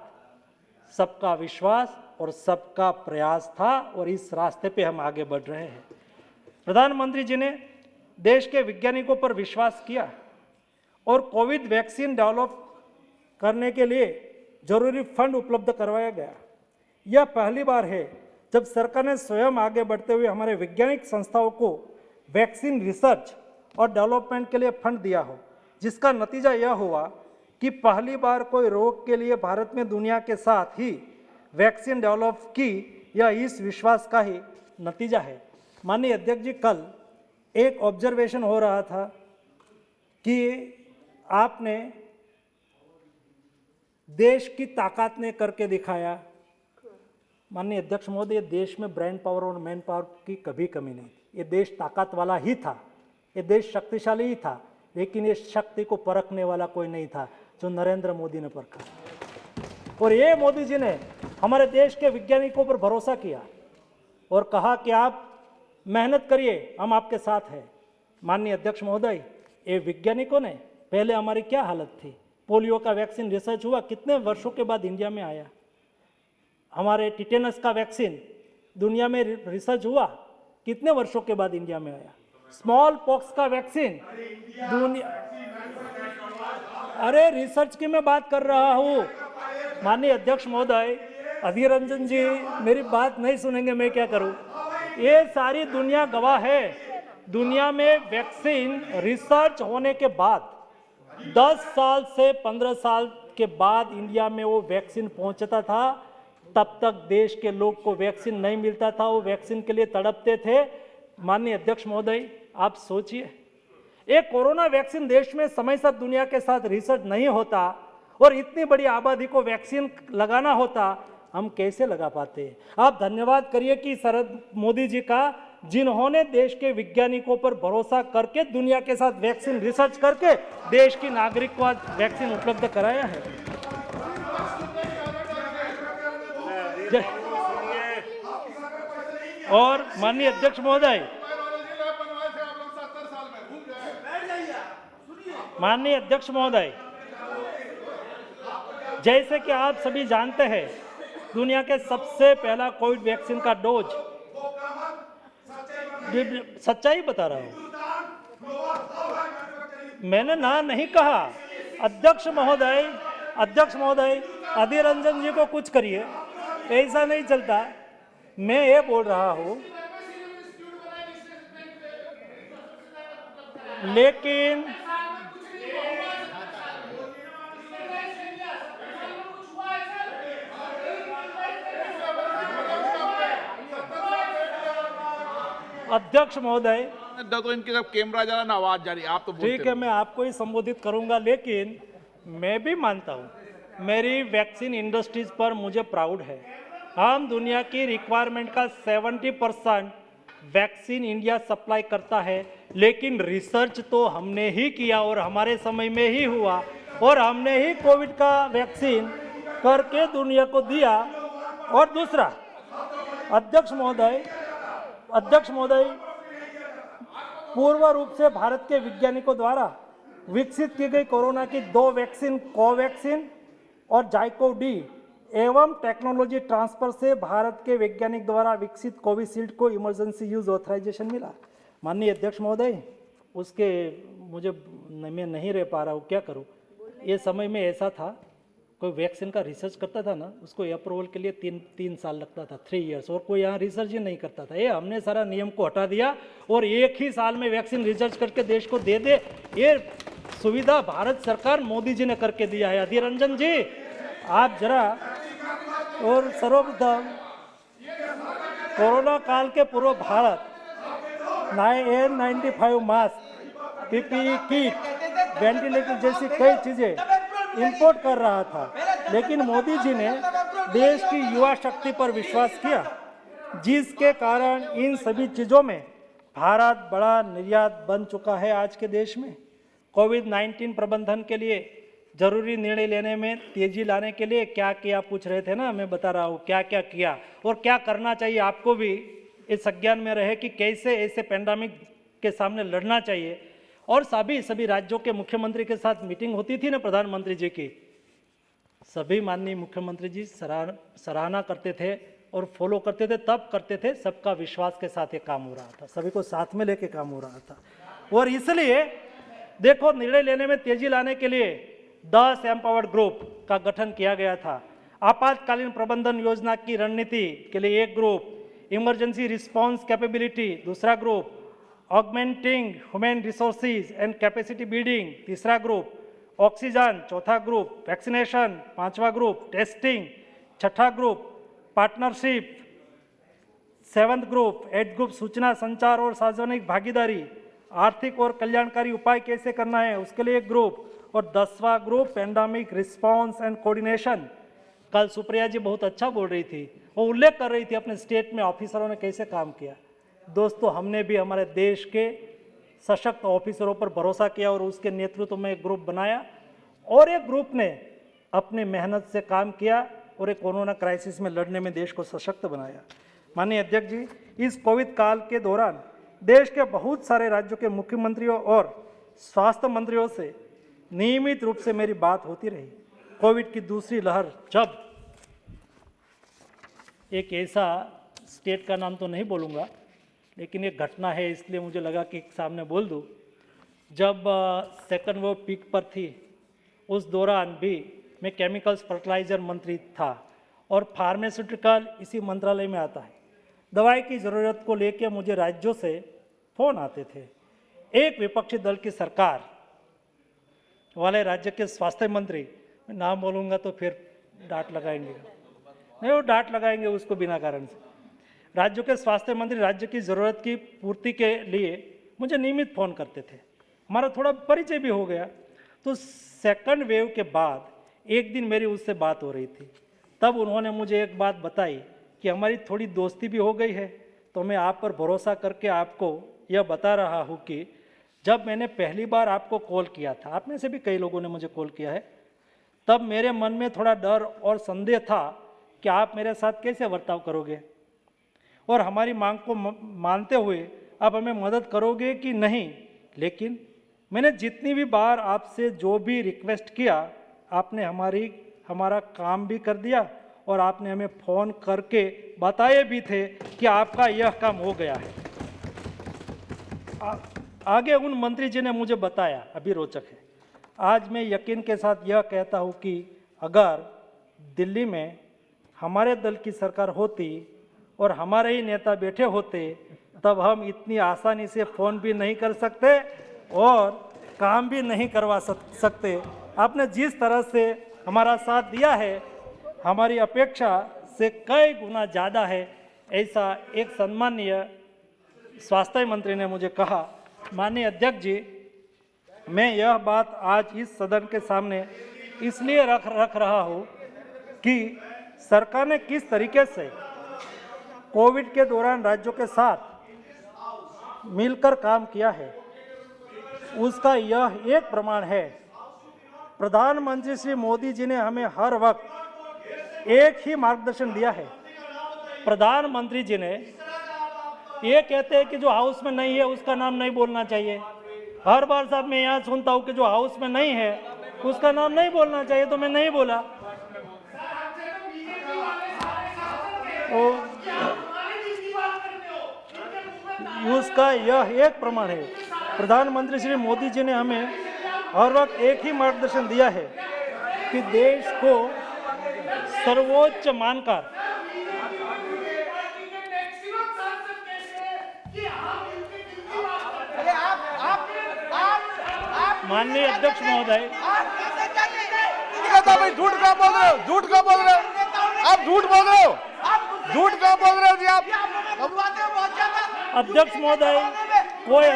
सबका विश्वास और सबका प्रयास था और इस रास्ते पे हम आगे बढ़ रहे हैं। प्रधानमंत्री जी ने देश के वैज्ञानिकों पर विश्वास किया और कोविड वैक्सीन डेवलप करने के लिए जरूरी फंड उपलब्ध करवाया गया। यह पहली बार है जब सरकार ने स्वयं आगे बढ़ते हुए हमारे वैज्ञानिक संस्थाओं को वैक्सीन रिसर्च और डेवलपमेंट के लिए फंड दिया हो, जिसका नतीजा यह हुआ कि पहली बार कोई रोग के लिए भारत में दुनिया के साथ ही वैक्सीन डेवलप की, यह इस विश्वास का ही नतीजा है। माननीय अध्यक्ष जी, कल एक ऑब्जर्वेशन हो रहा था कि आपने देश की ताकत ने करके दिखाया। माननीय अध्यक्ष महोदय, देश में ब्रेन पावर और मैन पावर की कभी कमी नहीं थी। ये देश ताकत वाला ही था, ये देश शक्तिशाली ही था, लेकिन ये शक्ति को परखने वाला कोई नहीं था जो नरेंद्र मोदी ने परखा। और ये मोदी जी ने हमारे देश के वैज्ञानिकों पर भरोसा किया और कहा कि आप मेहनत करिए, हम आपके साथ हैं। माननीय अध्यक्ष महोदय, ये वैज्ञानिकों ने, पहले हमारी क्या हालत थी, पोलियो का वैक्सीन रिसर्च हुआ, कितने वर्षों के बाद इंडिया में आया। हमारे टिटेनस का वैक्सीन दुनिया में रिसर्च हुआ, कितने वर्षों के बाद इंडिया में आया। स्मॉल पॉक्स का वैक्सीन दुनिया, अरे रिसर्च की मैं बात कर रहा हूँ। माननीय अध्यक्ष महोदय, अधीर रंजन जी मेरी बात नहीं सुनेंगे, मैं क्या करूँ। ये सारी दुनिया गवाह है। दुनिया में वैक्सीन रिसर्च होने के बाद 10 साल से 15 साल के बाद इंडिया में वो वैक्सीन पहुंचता था। तब तक देश के लोग को वैक्सीन नहीं मिलता था, वो वैक्सीन के लिए तड़पते थे। माननीय अध्यक्ष महोदय, आप सोचिए, एक कोरोना वैक्सीन देश में समय से दुनिया के साथ रिसर्च नहीं होता और इतनी बड़ी आबादी को वैक्सीन लगाना होता, हम कैसे लगा पाते। आप धन्यवाद करिए कि शरद मोदी जी का, जिन्होंने देश के वैज्ञानिकों पर भरोसा करके दुनिया के साथ वैक्सीन रिसर्च करके देश की नागरिक को आज वैक्सीन उपलब्ध कराया है। और माननीय अध्यक्ष महोदय, माननीय अध्यक्ष महोदय, जैसे कि आप सभी जानते हैं, दुनिया के सबसे पहला कोविड वैक्सीन का डोज, सच्चाई बता रहा हूं, मैंने ना नहीं कहा। अध्यक्ष महोदय, अधीर रंजन जी को कुछ करिए, ऐसा नहीं चलता। मैं ये बोल रहा हूं, लेकिन अध्यक्ष महोदय, तो इनके जब कैमरा जा रहा ना आवाज जा रही, आप तो ठीक है, मैं आपको ही संबोधित करूंगा, लेकिन मैं भी मानता हूं मेरी वैक्सीन इंडस्ट्रीज पर मुझे प्राउड है। हम दुनिया की रिक्वायरमेंट का 70% वैक्सीन इंडिया सप्लाई करता है, लेकिन रिसर्च तो हमने ही किया और हमारे समय में ही हुआ और हमने ही कोविड का वैक्सीन करके दुनिया को दिया। और दूसरा, अध्यक्ष महोदय, पूर्व रूप से भारत के वैज्ञानिकों द्वारा विकसित की गई कोरोना की 2 वैक्सीन, कोवैक्सीन और जाइकोव-डी एवं टेक्नोलॉजी ट्रांसफर से भारत के वैज्ञानिक द्वारा विकसित कोविशील्ड को इमरजेंसी यूज ऑथराइजेशन मिला। माननीय अध्यक्ष महोदय, उसके मैं नहीं रह पा रहा हूँ, क्या करूँ। ये समय में ऐसा था, कोई वैक्सीन का रिसर्च करता था ना, उसको अप्रूवल के लिए 3 साल लगता था, 3 इयर्स, और कोई यहाँ रिसर्च ही नहीं करता था। ये हमने सारा नियम को हटा दिया और एक ही साल में वैक्सीन रिसर्च करके देश को दे दे, ये सुविधा भारत सरकार मोदी जी ने करके दिया है। अधीर रंजन जी, आप जरा, और सर्वप्रथम कोरोना काल के पूर्व Bharat N95 mask, PPE kit, ventilator जैसी कई चीजें इंपोर्ट कर रहा था, लेकिन मोदी जी ने देश की युवा शक्ति पर विश्वास किया, जिसके कारण इन सभी चीजों में भारत बड़ा निर्यात बन चुका है आज के देश में। कोविड-19 प्रबंधन के लिए जरूरी निर्णय लेने में तेजी लाने के लिए क्या किया पूछ रहे थे ना, मैं बता रहा हूँ क्या क्या किया और क्या करना चाहिए। आपको भी इस संज्ञान में रहे कि कैसे ऐसे पैंडेमिक के सामने लड़ना चाहिए। और सभी राज्यों के मुख्यमंत्री के साथ मीटिंग होती थी ना प्रधानमंत्री जी की, सभी माननीय मुख्यमंत्री जी सराहना करते थे और फॉलो करते थे, तब करते थे, सबका विश्वास के साथ ये काम हो रहा था, सभी को साथ में लेके काम हो रहा था। और इसलिए देखो, निर्णय लेने में तेजी लाने के लिए 10 एम्पावर्ड ग्रुप का गठन किया गया था। आपातकालीन प्रबंधन योजना की रणनीति के लिए 1 ग्रुप, इमरजेंसी रिस्पॉन्स कैपेबिलिटी दूसरा group, augmenting human resources and capacity building तीसरा ग्रुप, ऑक्सीजन चौथा ग्रुप, वैक्सीनेशन पांचवा ग्रुप, टेस्टिंग छठा group, partnership seventh group, eight group सूचना संचार और सार्वजनिक भागीदारी, आर्थिक और कल्याणकारी उपाय कैसे करना है उसके लिए एक ग्रुप, और 10वां group pandemic response and coordination. कल सुप्रिया जी बहुत अच्छा बोल रही थी, वो उल्लेख कर रही थी अपने स्टेट में ऑफिसरों ने कैसे काम किया। दोस्तों, हमने भी हमारे देश के सशक्त ऑफिसरों पर भरोसा किया और उसके नेतृत्व में एक ग्रुप बनाया और एक ग्रुप ने अपनी मेहनत से काम किया और एक कोरोना क्राइसिस में लड़ने में देश को सशक्त बनाया। माननीय अध्यक्ष जी, इस कोविड काल के दौरान देश के बहुत सारे राज्यों के मुख्यमंत्रियों और स्वास्थ्य मंत्रियों से नियमित रूप से मेरी बात होती रही। कोविड की दूसरी लहर जब एक ऐसा स्टेट का नाम तो नहीं बोलूँगा, लेकिन एक घटना है इसलिए मुझे लगा कि सामने बोल दूँ। जब सेकंड वेव पीक पर थी उस दौरान भी मैं केमिकल्स फर्टिलाइजर मंत्री था और फार्मास्यूटिकल इसी मंत्रालय में आता है। दवाई की ज़रूरत को लेकर मुझे राज्यों से फ़ोन आते थे। एक विपक्षी दल की सरकार वाले राज्य के स्वास्थ्य मंत्री, मैं नाम बोलूँगा तो फिर डांट लगाएंगे, नहीं वो डांट लगाएंगे उसको बिना कारण से। राज्यों के स्वास्थ्य मंत्री राज्य की ज़रूरत की पूर्ति के लिए मुझे नियमित फ़ोन करते थे, हमारा थोड़ा परिचय भी हो गया। तो सेकंड वेव के बाद एक दिन मेरी उससे बात हो रही थी, तब उन्होंने मुझे एक बात बताई कि हमारी थोड़ी दोस्ती भी हो गई है, तो मैं आप पर भरोसा करके आपको यह बता रहा हूँ कि जब मैंने पहली बार आपको कॉल किया था, आप में से भी कई लोगों ने मुझे कॉल किया है, तब मेरे मन में थोड़ा डर और संदेह था कि आप मेरे साथ कैसे बर्ताव करोगे और हमारी मांग को मानते हुए आप हमें मदद करोगे कि नहीं। लेकिन मैंने जितनी भी बार आपसे जो भी रिक्वेस्ट किया, आपने हमारा काम भी कर दिया और आपने हमें फ़ोन करके बताए भी थे कि आपका यह काम हो गया है। आगे उन मंत्री जी ने मुझे बताया, अभी रोचक है। आज मैं यकीन के साथ यह कहता हूँ कि अगर दिल्ली में हमारे दल की सरकार होती और हमारे ही नेता बैठे होते, तब हम इतनी आसानी से फ़ोन भी नहीं कर सकते और काम भी नहीं करवा सकते। आपने जिस तरह से हमारा साथ दिया है, हमारी अपेक्षा से कई गुना ज़्यादा है, ऐसा एक सम्मानीय स्वास्थ्य मंत्री ने मुझे कहा। माननीय अध्यक्ष जी, मैं यह बात आज इस सदन के सामने इसलिए रख रहा हूँ कि सरकार ने किस तरीके से कोविड के दौरान राज्यों के साथ मिलकर काम किया है, उसका यह एक प्रमाण है। प्रधानमंत्री श्री मोदी जी ने हमें हर वक्त एक ही मार्गदर्शन दिया है। प्रधानमंत्री जी ने ये कहते हैं कि जो हाउस में नहीं है उसका नाम नहीं बोलना चाहिए। हर बार साहब मैं यहाँ सुनता हूँ कि जो हाउस में नहीं है उसका नाम नहीं बोलना चाहिए, तो मैं नहीं बोला। उसका यह एक प्रमाण है। प्रधानमंत्री श्री मोदी जी ने हमें हर वक्त एक ही मार्गदर्शन दिया है कि देश को सर्वोच्च मानकर माननीय अध्यक्ष महोदय, झूठ का बोल रहे हो, झूठ का बोल रहे हो, आप झूठ बोल रहे हो, झूठ का बोल रहे हो जी आप। अध्यक्ष महोदय, कोई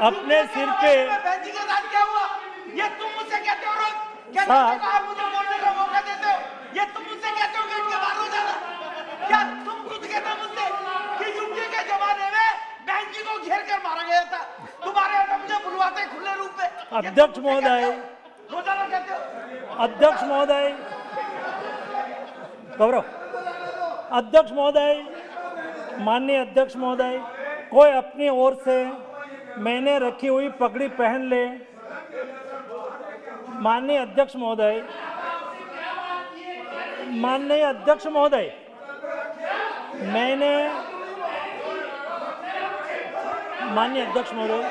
अपने सिर पे ये तुम मुझसे कहते हो रोज, आप मुझे बोलने का मौका देते हो। ये तुम मुझसे कहते हो कि इनके बाहर हो जाना। क्या तुम खुद कहते हो मुझसे कि यूपी के जमाने में बहन जी को घेर कर मारा गया था, तुम्हारे यहाँ मुझे बुलवाते खुले रूप में। अध्यक्ष महोदय, रोजाना कहते हो। अध्यक्ष महोदय, गौरव, अध्यक्ष महोदय, माननीय अध्यक्ष महोदय, कोई अपनी ओर से मैंने रखी हुई पगड़ी पहन ले। माननीय अध्यक्ष महोदय, माननीय अध्यक्ष महोदय, मैंने माननीय अध्यक्ष महोदय,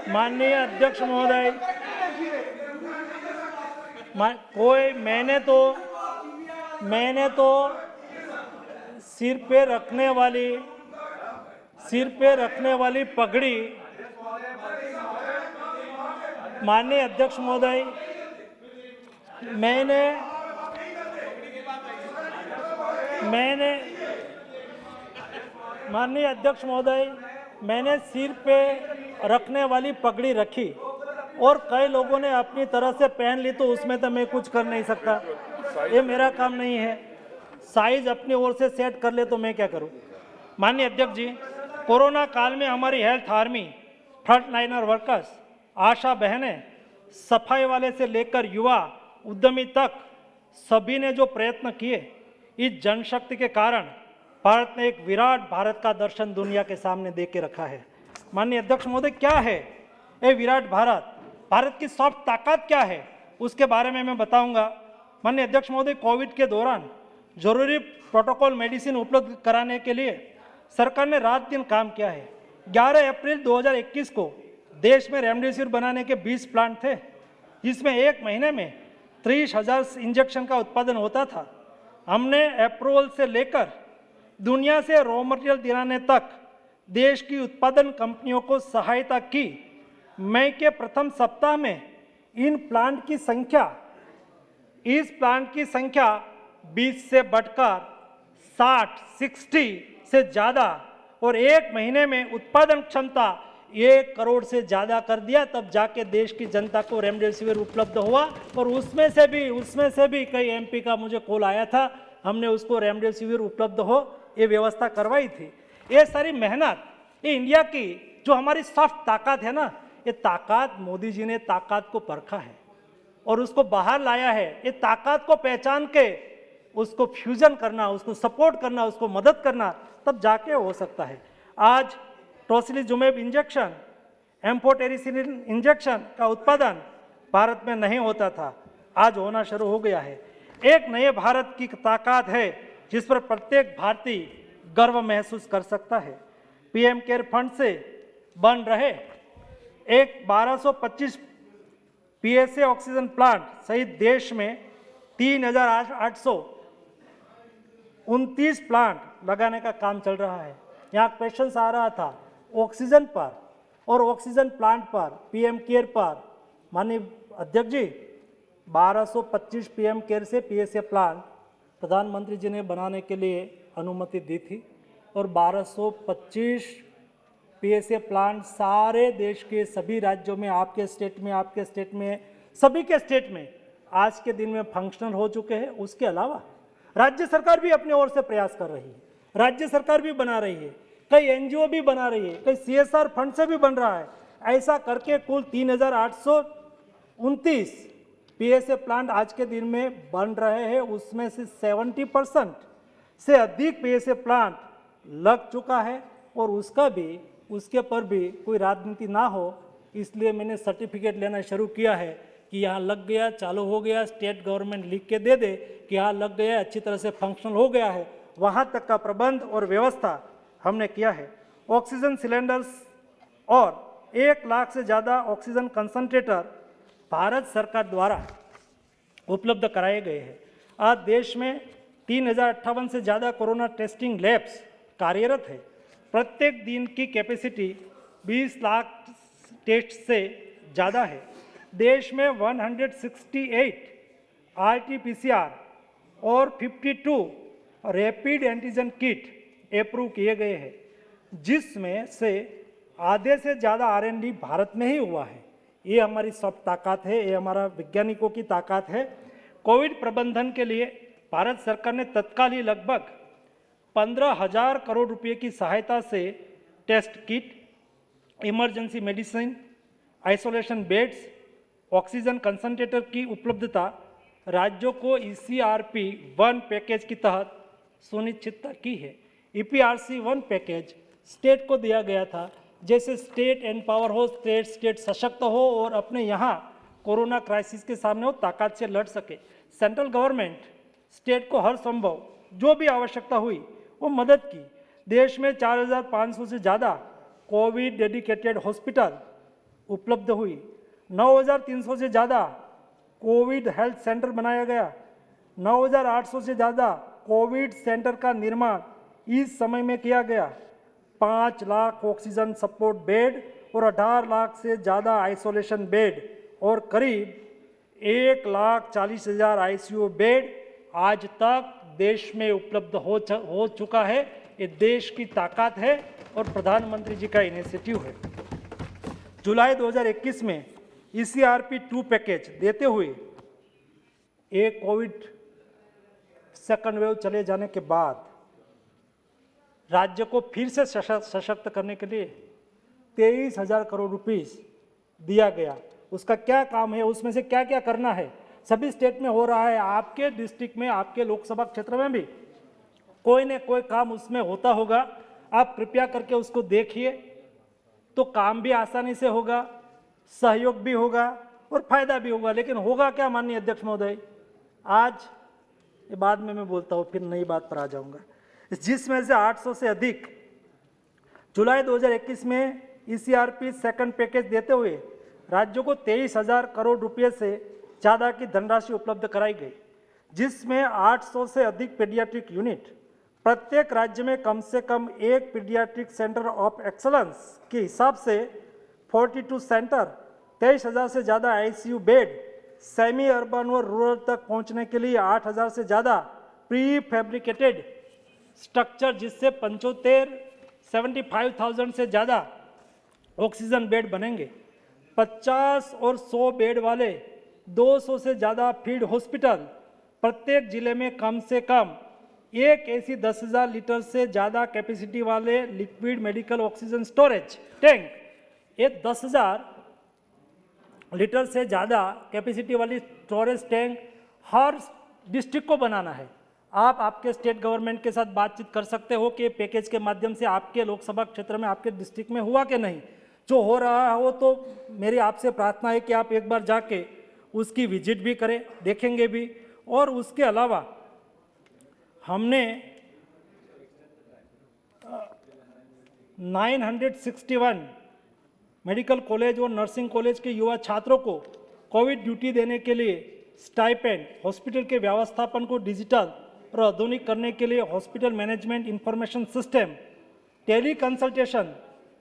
माननीय अध्यक्ष महोदय, मैंने तो सिर पे रखने वाली पगड़ी, माननीय अध्यक्ष महोदय, माननीय अध्यक्ष महोदय, मैंने सिर पे रखने वाली पगड़ी रखी और कई लोगों ने अपनी तरह से पहन ली, तो उसमें तो मैं कुछ कर नहीं सकता, ये मेरा काम नहीं है। साइज अपनी ओर से सेट कर ले तो मैं क्या करूं। माननीय अध्यक्ष जी, कोरोना काल में हमारी health army, front liner workers, ASHA बहनें, सफाई वाले से लेकर युवा उद्यमी तक सभी ने जो प्रयत्न किए, इस जनशक्ति के कारण भारत ने एक विराट भारत का दर्शन दुनिया के सामने दे के रखा है। माननीय अध्यक्ष महोदय, क्या है ये विराट भारत? भारत की सॉफ्ट ताकत क्या है, उसके बारे में मैं बताऊंगा। माननीय अध्यक्ष महोदय, कोविड के दौरान जरूरी प्रोटोकॉल मेडिसिन उपलब्ध कराने के लिए सरकार ने रात दिन काम किया है। 11 अप्रैल 2021 को देश में रेमडेसिविर बनाने के 20 प्लांट थे, जिसमें एक महीने में 30,000 इंजेक्शन का उत्पादन होता था। हमने अप्रूवल से लेकर दुनिया से रॉ मटेरियल दिलाने तक देश की उत्पादन कंपनियों को सहायता की। मई के प्रथम सप्ताह में इस प्लांट की संख्या 20 से बढ़कर 60 से ज़्यादा और एक महीने में उत्पादन क्षमता 1 करोड़ से ज़्यादा कर दिया। तब जाके देश की जनता को रेमडेसिविर उपलब्ध हुआ और उसमें से भी कई एमपी का मुझे कॉल आया था, हमने उसको रेमडेसिविर उपलब्ध हो ये व्यवस्था करवाई थी। ये सारी मेहनत, ये इंडिया की जो हमारी सॉफ्ट ताकत है ना, ये ताकत मोदी जी ने ताकत को परखा है और उसको बाहर लाया है। ये ताकत को पहचान के उसको फ्यूजन करना, उसको सपोर्ट करना, उसको मदद करना, तब जाके हो सकता है। आज टोसिलीजुमेब इंजेक्शन, एम्फोटेरिसिलिन इंजेक्शन का उत्पादन भारत में नहीं होता था, आज होना शुरू हो गया है। एक नए भारत की ताकत है जिस पर प्रत्येक भारतीय गर्व महसूस कर सकता है। पीएम केयर फंड से बन रहे एक 1225 पीएसए ऑक्सीजन प्लांट सहित देश में 3,829 प्लांट लगाने का काम चल रहा है। यहाँ क्वेश्चन आ रहा था ऑक्सीजन पर और ऑक्सीजन प्लांट पर, पीएम केयर पर। माननीय अध्यक्ष जी, 1225 पीएम केयर से पीएसए प्लांट प्रधानमंत्री जी ने बनाने के लिए अनुमति दी थी और 1225 पीएसए प्लांट सारे देश के सभी राज्यों में, आपके स्टेट में, सभी के स्टेट में आज के दिन में फंक्शनल हो चुके हैं। उसके अलावा राज्य सरकार भी अपनी ओर से प्रयास कर रही है, राज्य सरकार भी बना रही है, कई एनजीओ भी बना रही है, कई सीएसआर फंड से भी बन रहा है। ऐसा करके कुल 3,829 पीएसए प्लांट आज के दिन में बन रहे हैं। उसमें से 70% से अधिक पीएसए प्लांट लग चुका है और उसके पर भी कोई राजनीति ना हो, इसलिए मैंने सर्टिफिकेट लेना शुरू किया है कि यहाँ लग गया, चालू हो गया, स्टेट गवर्नमेंट लिख के दे दे कि यहाँ लग गया, अच्छी तरह से फंक्शनल हो गया है। वहाँ तक का प्रबंध और व्यवस्था हमने किया है। ऑक्सीजन सिलेंडर्स और 1 लाख से ज़्यादा ऑक्सीजन कंसंट्रेटर भारत सरकार द्वारा उपलब्ध कराए गए हैं। आज देश में 3,058 से ज़्यादा कोरोना टेस्टिंग लैब्स कार्यरत है। प्रत्येक दिन की कैपेसिटी 20 लाख टेस्ट से ज़्यादा है। देश में 168 RT-PCR और 52 रैपिड एंटीजन किट अप्रूव किए गए हैं, जिसमें से आधे से ज़्यादा R&D भारत में ही हुआ है। ये हमारी सब ताकत है, ये हमारा वैज्ञानिकों की ताकत है। कोविड प्रबंधन के लिए भारत सरकार ने तत्काल ही लगभग 15,000 करोड़ रुपए की सहायता से test kit, emergency medicine, isolation beds, oxygen concentrator की उपलब्धता राज्यों को ECRP 1 पैकेज के तहत सुनिश्चित की है। EPRC 1 पैकेज स्टेट को दिया गया था, जैसे स्टेट एम्पावर हो, स्टेट सशक्त हो और अपने यहाँ कोरोना क्राइसिस के सामने वो ताकत से लड़ सके। सेंट्रल गवर्नमेंट स्टेट को हर संभव जो भी आवश्यकता हुई वो मदद की। देश में 4,500 से ज़्यादा कोविड डेडिकेटेड हॉस्पिटल उपलब्ध हुई। 9,300 से ज़्यादा कोविड हेल्थ सेंटर बनाया गया। 9,800 से ज़्यादा कोविड सेंटर का निर्माण इस समय में किया गया। 5 लाख ऑक्सीजन सपोर्ट बेड और 18 लाख से ज़्यादा आइसोलेशन बेड और करीब 1,40,000 आईसीयू बेड आज तक देश में उपलब्ध हो चुका है। ये देश की ताकत है और प्रधानमंत्री जी का इनिशिएटिव है। जुलाई 2021 में ECRP 2 पैकेज देते हुए एक कोविड सेकंड वेव चले जाने के बाद राज्य को फिर से सशक्त करने के लिए 23,000 करोड़ रुपीस दिया गया। उसका क्या काम है, उसमें से क्या क्या करना है, सभी स्टेट में हो रहा है। आपके डिस्ट्रिक्ट में, आपके लोकसभा क्षेत्र में भी कोई न कोई काम उसमें होता होगा। आप कृपया करके उसको देखिए, तो काम भी आसानी से होगा, सहयोग भी होगा और फायदा भी होगा। लेकिन होगा क्या माननीय अध्यक्ष महोदय, आज ये बाद में मैं बोलता हूँ, फिर नई बात पर आ जाऊंगा। जिसमें से 800 से अधिक जुलाई 2021 में ECRP सेकंड पैकेज देते हुए राज्यों को 23,000 करोड़ रुपए से ज़्यादा की धनराशि उपलब्ध कराई गई, जिसमें 800 से अधिक पीडियाट्रिक यूनिट, प्रत्येक राज्य में कम से कम एक पीडियाट्रिक सेंटर ऑफ एक्सलेंस के हिसाब से 42 सेंटर, 23,000 से ज़्यादा आईसीयू बेड, सेमी अर्बन और रूरल तक पहुंचने के लिए 8,000 से ज़्यादा प्री फैब्रिकेटेड स्ट्रक्चर, जिससे 75,000 से ज़्यादा ऑक्सीजन बेड बनेंगे। 50 और 100 बेड वाले 200 से ज़्यादा फील्ड हॉस्पिटल, प्रत्येक जिले में कम से कम एक ऐसी 10,000 लीटर से ज़्यादा कैपेसिटी वाले liquid medical oxygen storage tank, ये 10,000 लीटर से ज़्यादा कैपेसिटी वाली स्टोरेज टैंक हर डिस्ट्रिक्ट को बनाना है। आप आपके स्टेट गवर्नमेंट के साथ बातचीत कर सकते हो कि पैकेज के माध्यम से आपके लोकसभा क्षेत्र में, आपके डिस्ट्रिक्ट में हुआ कि नहीं। जो हो रहा हो तो मेरी आपसे प्रार्थना है कि आप एक बार जाके उसकी विजिट भी करें, देखेंगे भी। और उसके अलावा हमने 961 मेडिकल कॉलेज और नर्सिंग कॉलेज के युवा छात्रों को कोविड ड्यूटी देने के लिए स्टाइपेंड, हॉस्पिटल के व्यवस्थापन को डिजिटल और आधुनिक करने के लिए hospital management information system, teleconsultation,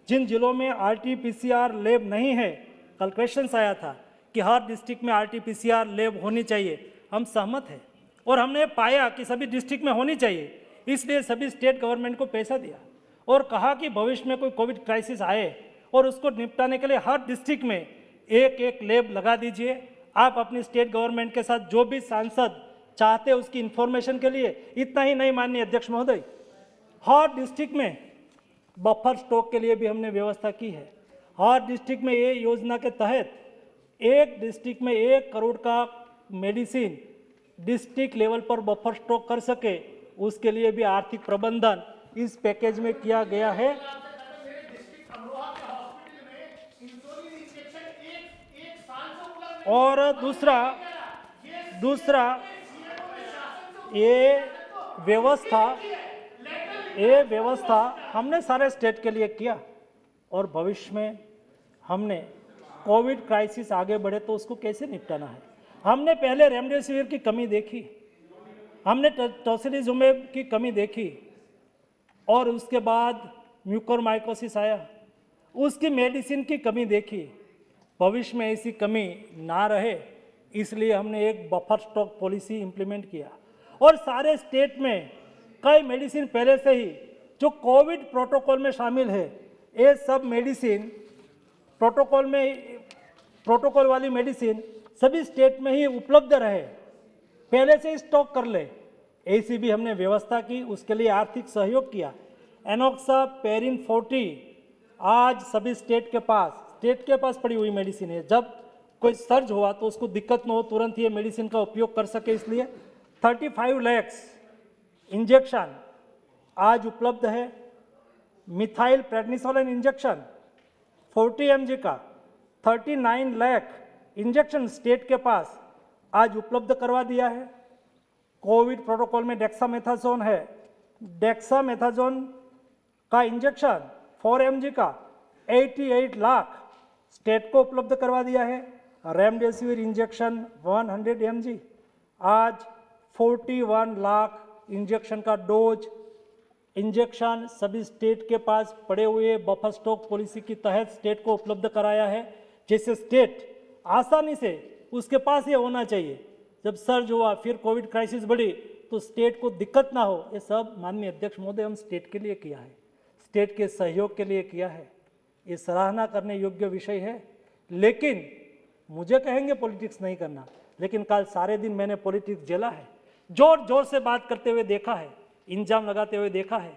जिन जिलों में RT-PCR लैब नहीं है, कल क्वेश्चन आया था कि हर डिस्ट्रिक्ट में RT-PCR लैब होनी चाहिए, हम सहमत हैं और हमने पाया कि सभी डिस्ट्रिक्ट में होनी चाहिए। इसलिए सभी स्टेट गवर्नमेंट को पैसा दिया और कहा कि भविष्य में कोई कोविड क्राइसिस आए और उसको निपटाने के लिए हर डिस्ट्रिक्ट में एक एक लैब लगा दीजिए। आप अपनी स्टेट गवर्नमेंट के साथ जो भी सांसद चाहते हैं उसकी इंफॉर्मेशन के लिए, इतना ही नहीं माननीय अध्यक्ष महोदय, हर डिस्ट्रिक्ट में बफर स्टॉक के लिए भी हमने व्यवस्था की है। हर डिस्ट्रिक्ट में ये योजना के तहत एक डिस्ट्रिक्ट में 1 करोड़ का मेडिसिन डिस्ट्रिक्ट लेवल पर बफर स्टॉक कर सके, उसके लिए भी आर्थिक प्रबंधन इस पैकेज में किया गया है। और दूसरा ये व्यवस्था हमने सारे स्टेट के लिए किया और भविष्य में हमने कोविड क्राइसिस आगे बढ़े तो उसको कैसे निपटाना है। हमने पहले रेमडेसिविर की कमी देखी, हमने टोसिलिजुमेब की कमी देखी और उसके बाद म्यूकोरमाइकोसिस आया, उसकी मेडिसिन की कमी देखी। भविष्य में ऐसी कमी ना रहे इसलिए हमने एक बफर स्टॉक पॉलिसी इंप्लीमेंट किया और सारे स्टेट में कई मेडिसिन पहले से ही जो कोविड प्रोटोकॉल में शामिल है, ये सब मेडिसिन प्रोटोकॉल वाली मेडिसिन सभी स्टेट में ही उपलब्ध रहे, पहले से ही स्टॉक कर ले, ऐसी भी हमने व्यवस्था की। उसके लिए आर्थिक सहयोग किया। एनॉक्सापेरिन 40 आज सभी स्टेट के पास पड़ी हुई मेडिसिन है। जब कोई सर्ज हुआ तो उसको दिक्कत न हो, तुरंत ये मेडिसिन का उपयोग कर सके, इसलिए 35 लाख इंजेक्शन आज उपलब्ध है। मिथाइल प्रेडनिसोलिन इंजेक्शन 40 mg का 39 लाख इंजेक्शन स्टेट के पास आज उपलब्ध करवा दिया है। कोविड प्रोटोकॉल में डेक्सामेथासोन है, डेक्सामेथासोन का इंजेक्शन 4 mg का 88 लाख स्टेट को उपलब्ध करवा दिया है। रेमडेसिविर इंजेक्शन 100 mg, आज 41 लाख इंजेक्शन का डोज इंजेक्शन सभी स्टेट के पास पड़े हुए बफर स्टॉक पॉलिसी के तहत स्टेट को उपलब्ध कराया है, जिससे स्टेट आसानी से उसके पास ये होना चाहिए। जब सर्ज हुआ, फिर कोविड क्राइसिस बढ़ी, तो स्टेट को दिक्कत ना हो। ये सब माननीय अध्यक्ष महोदय हम स्टेट के लिए किया है, स्टेट के सहयोग के लिए किया है। ये सराहना करने योग्य विषय है। लेकिन मुझे कहेंगे पॉलिटिक्स नहीं करना, लेकिन कल सारे दिन मैंने पॉलिटिक्स झेला है, जोर जोर से बात करते हुए देखा है, इंजाम लगाते हुए देखा है।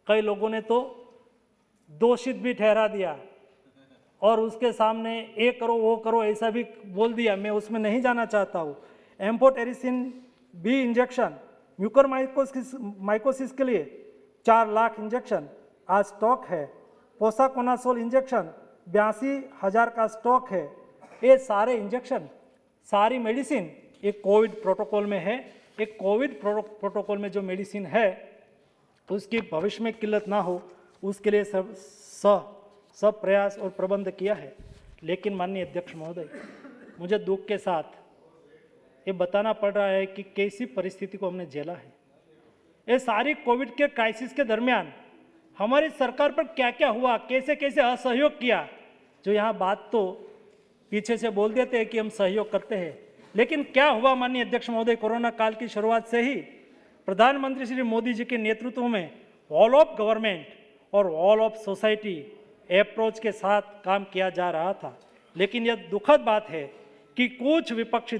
कई लोगों ने तो दोषित भी ठहरा दिया और उसके सामने ये करो वो करो ऐसा भी बोल दिया। मैं उसमें नहीं जाना चाहता हूँ। Amphotericin B injection mucormycosis के लिए 4 लाख इंजेक्शन आज स्टॉक है। पोसाकोनासोल इंजेक्शन 82,000 का स्टॉक है। ये सारे इंजेक्शन, सारी मेडिसिन एक कोविड प्रोटोकॉल में है। एक कोविड प्रोटोकॉल में जो मेडिसिन है उसकी भविष्य में किल्लत ना हो, उसके लिए सब प्रयास और प्रबंध किया है। लेकिन माननीय अध्यक्ष महोदय, मुझे दुख के साथ ये बताना पड़ रहा है कि कैसी परिस्थिति को हमने झेला है। ये सारी कोविड के क्राइसिस के दरमियान हमारी सरकार पर क्या क्या हुआ, कैसे कैसे असहयोग किया। जो यहाँ बात तो पीछे से बोल देते हैं कि हम सहयोग करते हैं, लेकिन क्या हुआ माननीय अध्यक्ष महोदय, कोरोना काल की शुरुआत से ही प्रधानमंत्री श्री मोदी जी के नेतृत्व में ऑल ऑफ गवर्नमेंट और ऑल ऑफ सोसाइटी अप्रोच के साथ काम किया जा रहा था। लेकिन यह दुखद बात है कि कुछ विपक्षी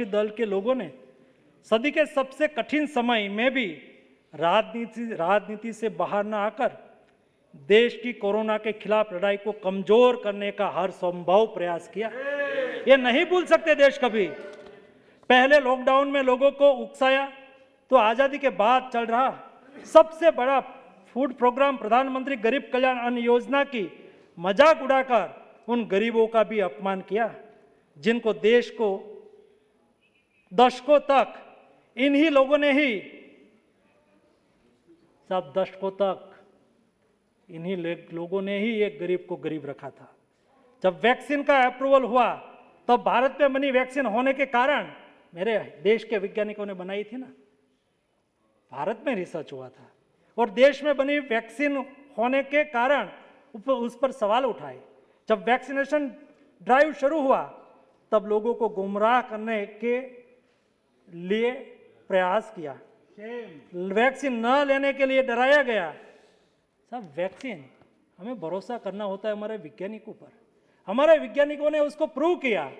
दल के लोगों ने सदी के सबसे कठिन समय में भी राजनीति से बाहर न आकर देश की कोरोना के खिलाफ लड़ाई को कमजोर करने का हर संभव प्रयास किया। ये नहीं भूल सकते देश कभी। पहले लॉकडाउन में लोगों को उकसाया, तो आजादी के बाद चल रहा सबसे बड़ा फूड प्रोग्राम प्रधानमंत्री गरीब कल्याण अन्न योजना की मजाक उड़ाकर उन गरीबों का भी अपमान किया, जिनको देश को दशकों तक इन्हीं लोगों ने ही एक गरीब को गरीब रखा था। जब वैक्सीन का अप्रूवल हुआ तब भारत में बनी वैक्सीन होने के कारण, मेरे देश के वैज्ञानिकों ने बनाई थी ना, भारत में रिसर्च हुआ था, और देश में बनी वैक्सीन होने के कारण उस पर सवाल उठाए। जब वैक्सीनेशन ड्राइव शुरू हुआ तब लोगों को गुमराह करने के लिए प्रयास किया, वैक्सीन न लेने के लिए डराया गया। सब वैक्सीन, हमें भरोसा करना होता है हमारे वैज्ञानिकों पर। हमारे वैज्ञानिकों ने उसको प्रूव किया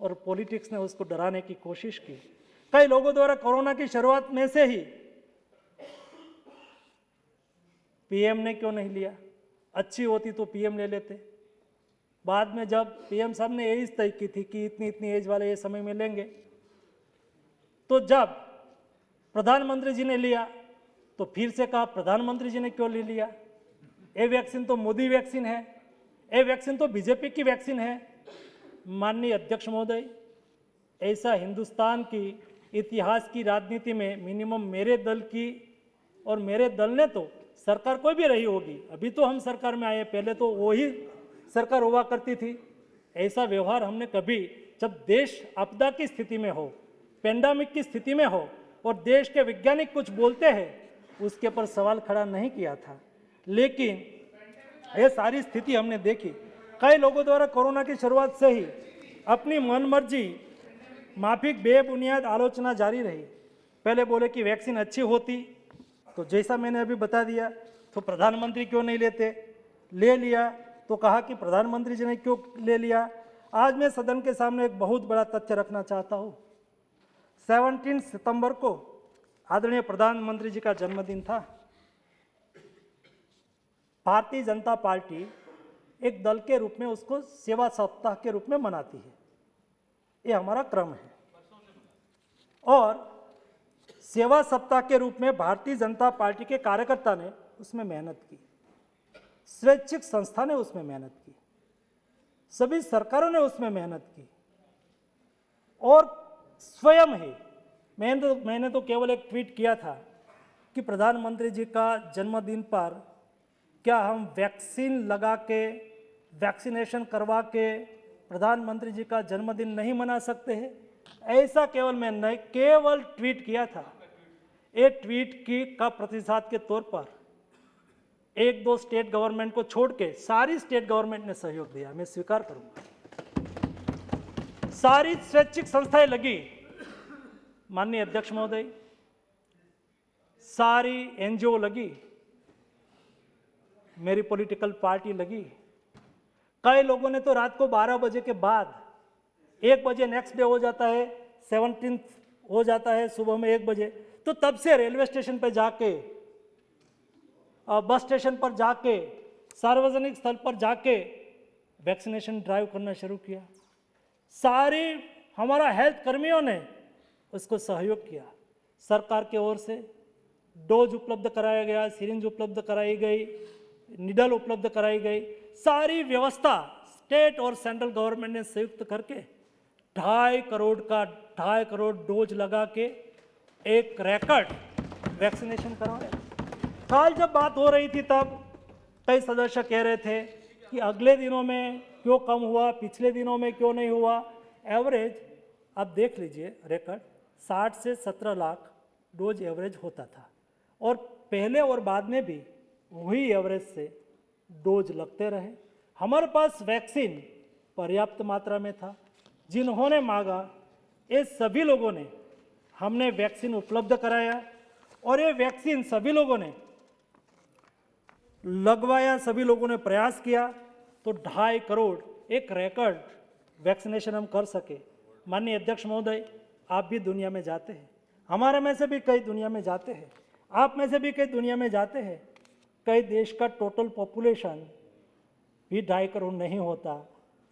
और पॉलिटिक्स ने उसको डराने की कोशिश की। कई लोगों द्वारा कोरोना की शुरुआत में से ही पीएम ने क्यों नहीं लिया, अच्छी होती तो पीएम ले लेते। बाद में जब पीएम साहब ने एज तय की थी कि इतनी इतनी एज वाले ये समय में लेंगे, तो जब प्रधानमंत्री जी ने लिया तो फिर से कहा प्रधानमंत्री जी ने क्यों ले लिया, ये वैक्सीन तो मोदी वैक्सीन है, ये वैक्सीन तो बीजेपी की वैक्सीन है। माननीय अध्यक्ष महोदय, ऐसा हिंदुस्तान की इतिहास की राजनीति में मिनिमम मेरे दल की, और मेरे दल ने तो सरकार कोई भी रही होगी, अभी तो हम सरकार में आए, पहले तो वही सरकार हुआ करती थी, ऐसा व्यवहार हमने कभी, जब देश आपदा की स्थिति में हो, पेंडेमिक की स्थिति में हो और देश के वैज्ञानिक कुछ बोलते हैं, उसके पर सवाल खड़ा नहीं किया था। लेकिन ये सारी स्थिति हमने देखी। कई लोगों द्वारा कोरोना की शुरुआत से ही अपनी मनमर्जी माफिक बेबुनियाद आलोचना जारी रही। पहले बोले कि वैक्सीन अच्छी होती तो जैसा मैंने अभी बता दिया, तो प्रधानमंत्री क्यों नहीं लेते, ले लिया तो कहा कि प्रधानमंत्री जी ने क्यों ले लिया। आज मैं सदन के सामने एक बहुत बड़ा तथ्य रखना चाहता हूँ। 17 सितंबर को आदरणीय प्रधानमंत्री जी का जन्मदिन था। भारतीय जनता पार्टी एक दल के रूप में उसको सेवा सप्ताह के रूप में मनाती है, ये हमारा क्रम है। और सेवा सप्ताह के रूप में भारतीय जनता पार्टी के कार्यकर्ता ने उसमें मेहनत की, स्वैच्छिक संस्था ने उसमें मेहनत की, सभी सरकारों ने उसमें मेहनत की, और स्वयं ही मैंने तो केवल एक ट्वीट किया था कि प्रधानमंत्री जी का जन्मदिन पर क्या हम वैक्सीन लगा के वैक्सीनेशन करवा के प्रधानमंत्री जी का जन्मदिन नहीं मना सकते हैं? ऐसा केवल मैं नहीं, केवल ट्वीट किया था। एक ट्वीट की का प्रतिसाद के तौर पर एक दो स्टेट गवर्नमेंट को छोड़ के सारी स्टेट गवर्नमेंट ने सहयोग दिया, मैं स्वीकार करूंगा। सारी स्वैच्छिक संस्थाएं लगी, माननीय अध्यक्ष महोदय, सारी एनजीओ लगी, मेरी पॉलिटिकल पार्टी लगी। कई लोगों ने तो रात को 12 बजे के बाद 1 बजे नेक्स्ट डे हो जाता है, 17 हो जाता है सुबह में 1 बजे, तो तब से रेलवे स्टेशन पर जाके, बस स्टेशन पर जाके, सार्वजनिक स्थल पर जाके वैक्सीनेशन ड्राइव करना शुरू किया। सारे हमारा हेल्थ कर्मियों ने उसको सहयोग किया। सरकार की ओर से डोज उपलब्ध कराया गया, सिरिंज उपलब्ध कराई गई, निडल उपलब्ध कराई गई। सारी व्यवस्था स्टेट और सेंट्रल गवर्नमेंट ने संयुक्त करके 2.5 करोड़ डोज लगा के एक रिकॉर्ड वैक्सीनेशन करवाया। कल जब बात हो रही थी तब कई सदस्य कह रहे थे कि अगले दिनों में क्यों कम हुआ, पिछले दिनों में क्यों नहीं हुआ। एवरेज आप देख लीजिए, रिकॉर्ड 60 से 17 लाख डोज एवरेज होता था, और पहले और बाद में भी वही एवरेज से डोज लगते रहे। हमारे पास वैक्सीन पर्याप्त मात्रा में था। जिन्होंने मांगा ये सभी लोगों ने हमने वैक्सीन उपलब्ध कराया, और ये वैक्सीन सभी लोगों ने लगवाया, सभी लोगों ने प्रयास किया, तो 2.5 करोड़ एक रिकॉर्ड वैक्सीनेशन हम कर सके। माननीय अध्यक्ष महोदय, आप भी दुनिया में जाते हैं, हमारे में से भी कई दुनिया में जाते हैं, आप में से भी कई दुनिया में जाते हैं। कई देश का टोटल पॉपुलेशन भी 2.5 करोड़ नहीं होता।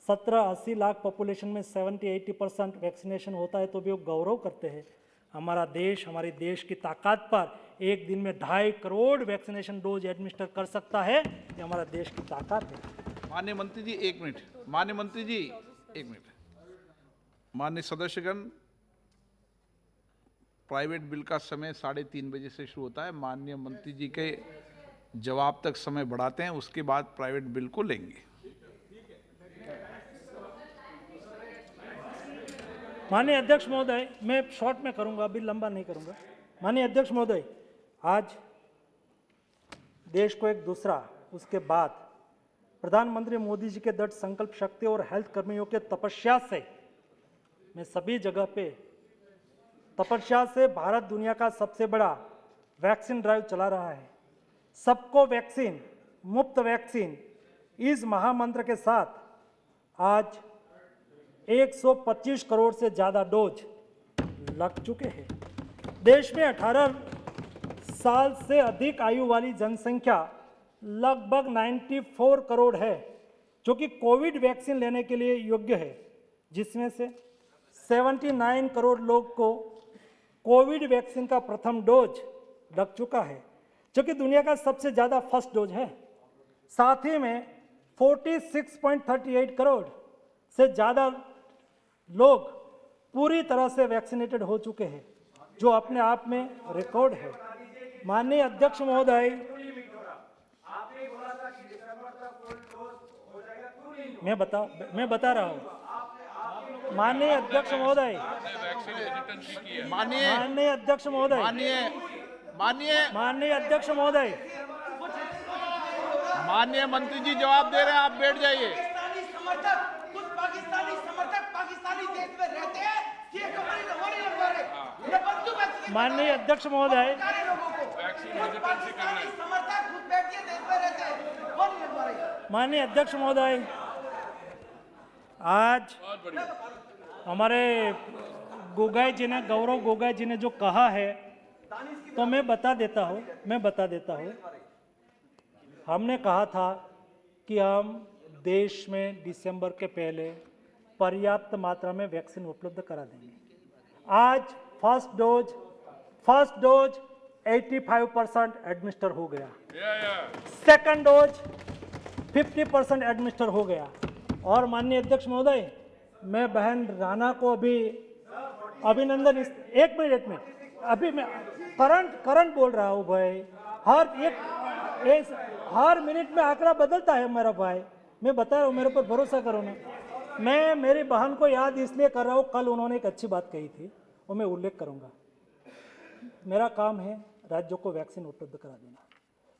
17-80 लाख पॉपुलेशन में 70-80% वैक्सीनेशन होता है, तो भी वो गौरव करते हैं। हमारा देश, हमारे देश की ताकत पर एक दिन में 2.5 करोड़ वैक्सीनेशन डोज एडमिनिस्टर कर सकता है, ये हमारा देश की ताकत है। माननीय मंत्री जी 1 मिनट, माननीय मंत्री जी 1 मिनट। माननीय सदस्यगण, प्राइवेट बिल का समय 3:30 बजे से शुरू होता है। माननीय मंत्री जी के जवाब तक समय बढ़ाते हैं, उसके बाद प्राइवेट बिल को लेंगे। माननीय अध्यक्ष महोदय, मैं शॉर्ट में करूंगा, अभी लंबा नहीं करूंगा। माननीय अध्यक्ष महोदय, आज देश को एक दूसरा, उसके बाद प्रधानमंत्री मोदी जी के दृढ़ संकल्प शक्ति और हेल्थ कर्मियों के तपस्या से, मैं सभी जगह पे तपस्या से भारत दुनिया का सबसे बड़ा वैक्सीन ड्राइव चला रहा है। सबको वैक्सीन, मुफ्त वैक्सीन, इस महामंत्र के साथ आज 125 करोड़ से ज़्यादा डोज लग चुके हैं। देश में 18 साल से अधिक आयु वाली जनसंख्या लगभग 94 करोड़ है, जो कि कोविड वैक्सीन लेने के लिए योग्य है, जिसमें से 79 करोड़ लोग को कोविड वैक्सीन का प्रथम डोज लग चुका है, जो कि दुनिया का सबसे ज़्यादा फर्स्ट डोज है। साथ ही में 46.38 करोड़ से ज़्यादा लोग पूरी तरह से वैक्सीनेटेड हो चुके हैं, जो अपने आप में रिकॉर्ड है। माननीय अध्यक्ष महोदय, मैं बता रहा हूँ। माननीय अध्यक्ष महोदय, माननीय अध्यक्ष महोदय, माननीय अध्यक्ष महोदय, माननीय मंत्री जी जवाब दे रहे हैं, आप बैठ जाइए। कुछ पाकिस्तानी समर्थक पाकिस्तानी देश में रहते हैं, ये कपड़े नहीं लगवा रहे, ये बंदूक। माननीय अध्यक्ष महोदय, पाकिस्तानी समर्थक खुद बैठिए देश में रहते हैं, वो नहीं लगवा रहे। माननीय अध्यक्ष महोदय, आज हमारे गोगाई जी ने, गौरव गोगाई जी ने जो कहा है, तो मैं बता देता हूँ। हमने कहा था कि हम देश में दिसंबर के पहले पर्याप्त मात्रा में वैक्सीन उपलब्ध करा देंगे। आज फर्स्ट डोज 85% एडमिनिस्टर हो गया, सेकंड डोज 50% एडमिनिस्टर हो गया। और माननीय अध्यक्ष महोदय, मैं बहन राणा को अभी अभिनंदन, एक मिनट, अभी मैं करंट बोल रहा हूँ भाई। हर मिनट में आंकड़ा बदलता है मेरा भाई। मैं बता रहा हूँ, मेरे ऊपर भरोसा करो ना। मैं मेरी बहन को याद इसलिए कर रहा हूँ, कल उन्होंने एक अच्छी बात कही थी वो मैं उल्लेख करूँगा। मेरा काम है राज्यों को वैक्सीन उपलब्ध करा देना।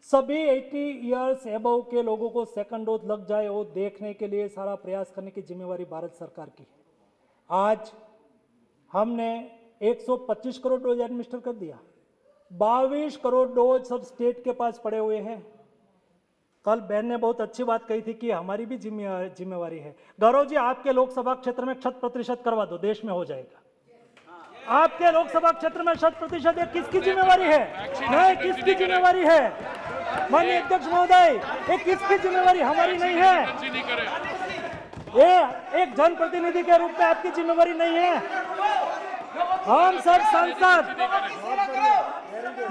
सभी 80 इयर्स एबव के लोगों को सेकंड डोज लग जाए वो देखने के लिए सारा प्रयास करने की जिम्मेवारी भारत सरकार की है। आज हमने 125 करोड़ डोज एडमिनिस्टर कर दिया, 22 करोड़ डोज सब स्टेट के पास पड़े हुए हैं। कल बहन ने बहुत अच्छी बात कही थी कि हमारी भी जिम्मेवारी है। गौरव जी, आपके लोकसभा क्षेत्र में 100% करवा दो, देश में हो जाएगा। आपके लोकसभा क्षेत्र में 100% किसकी जिम्मेवारी है? नहीं, किसकी जिम्मेवारी है? माननीय अध्यक्ष महोदय, ये किसकी जिम्मेवारी? हमारी नहीं है। ये एक जनप्रतिनिधि के रूप में आपकी जिम्मेवारी नहीं है। हम सब सांसद,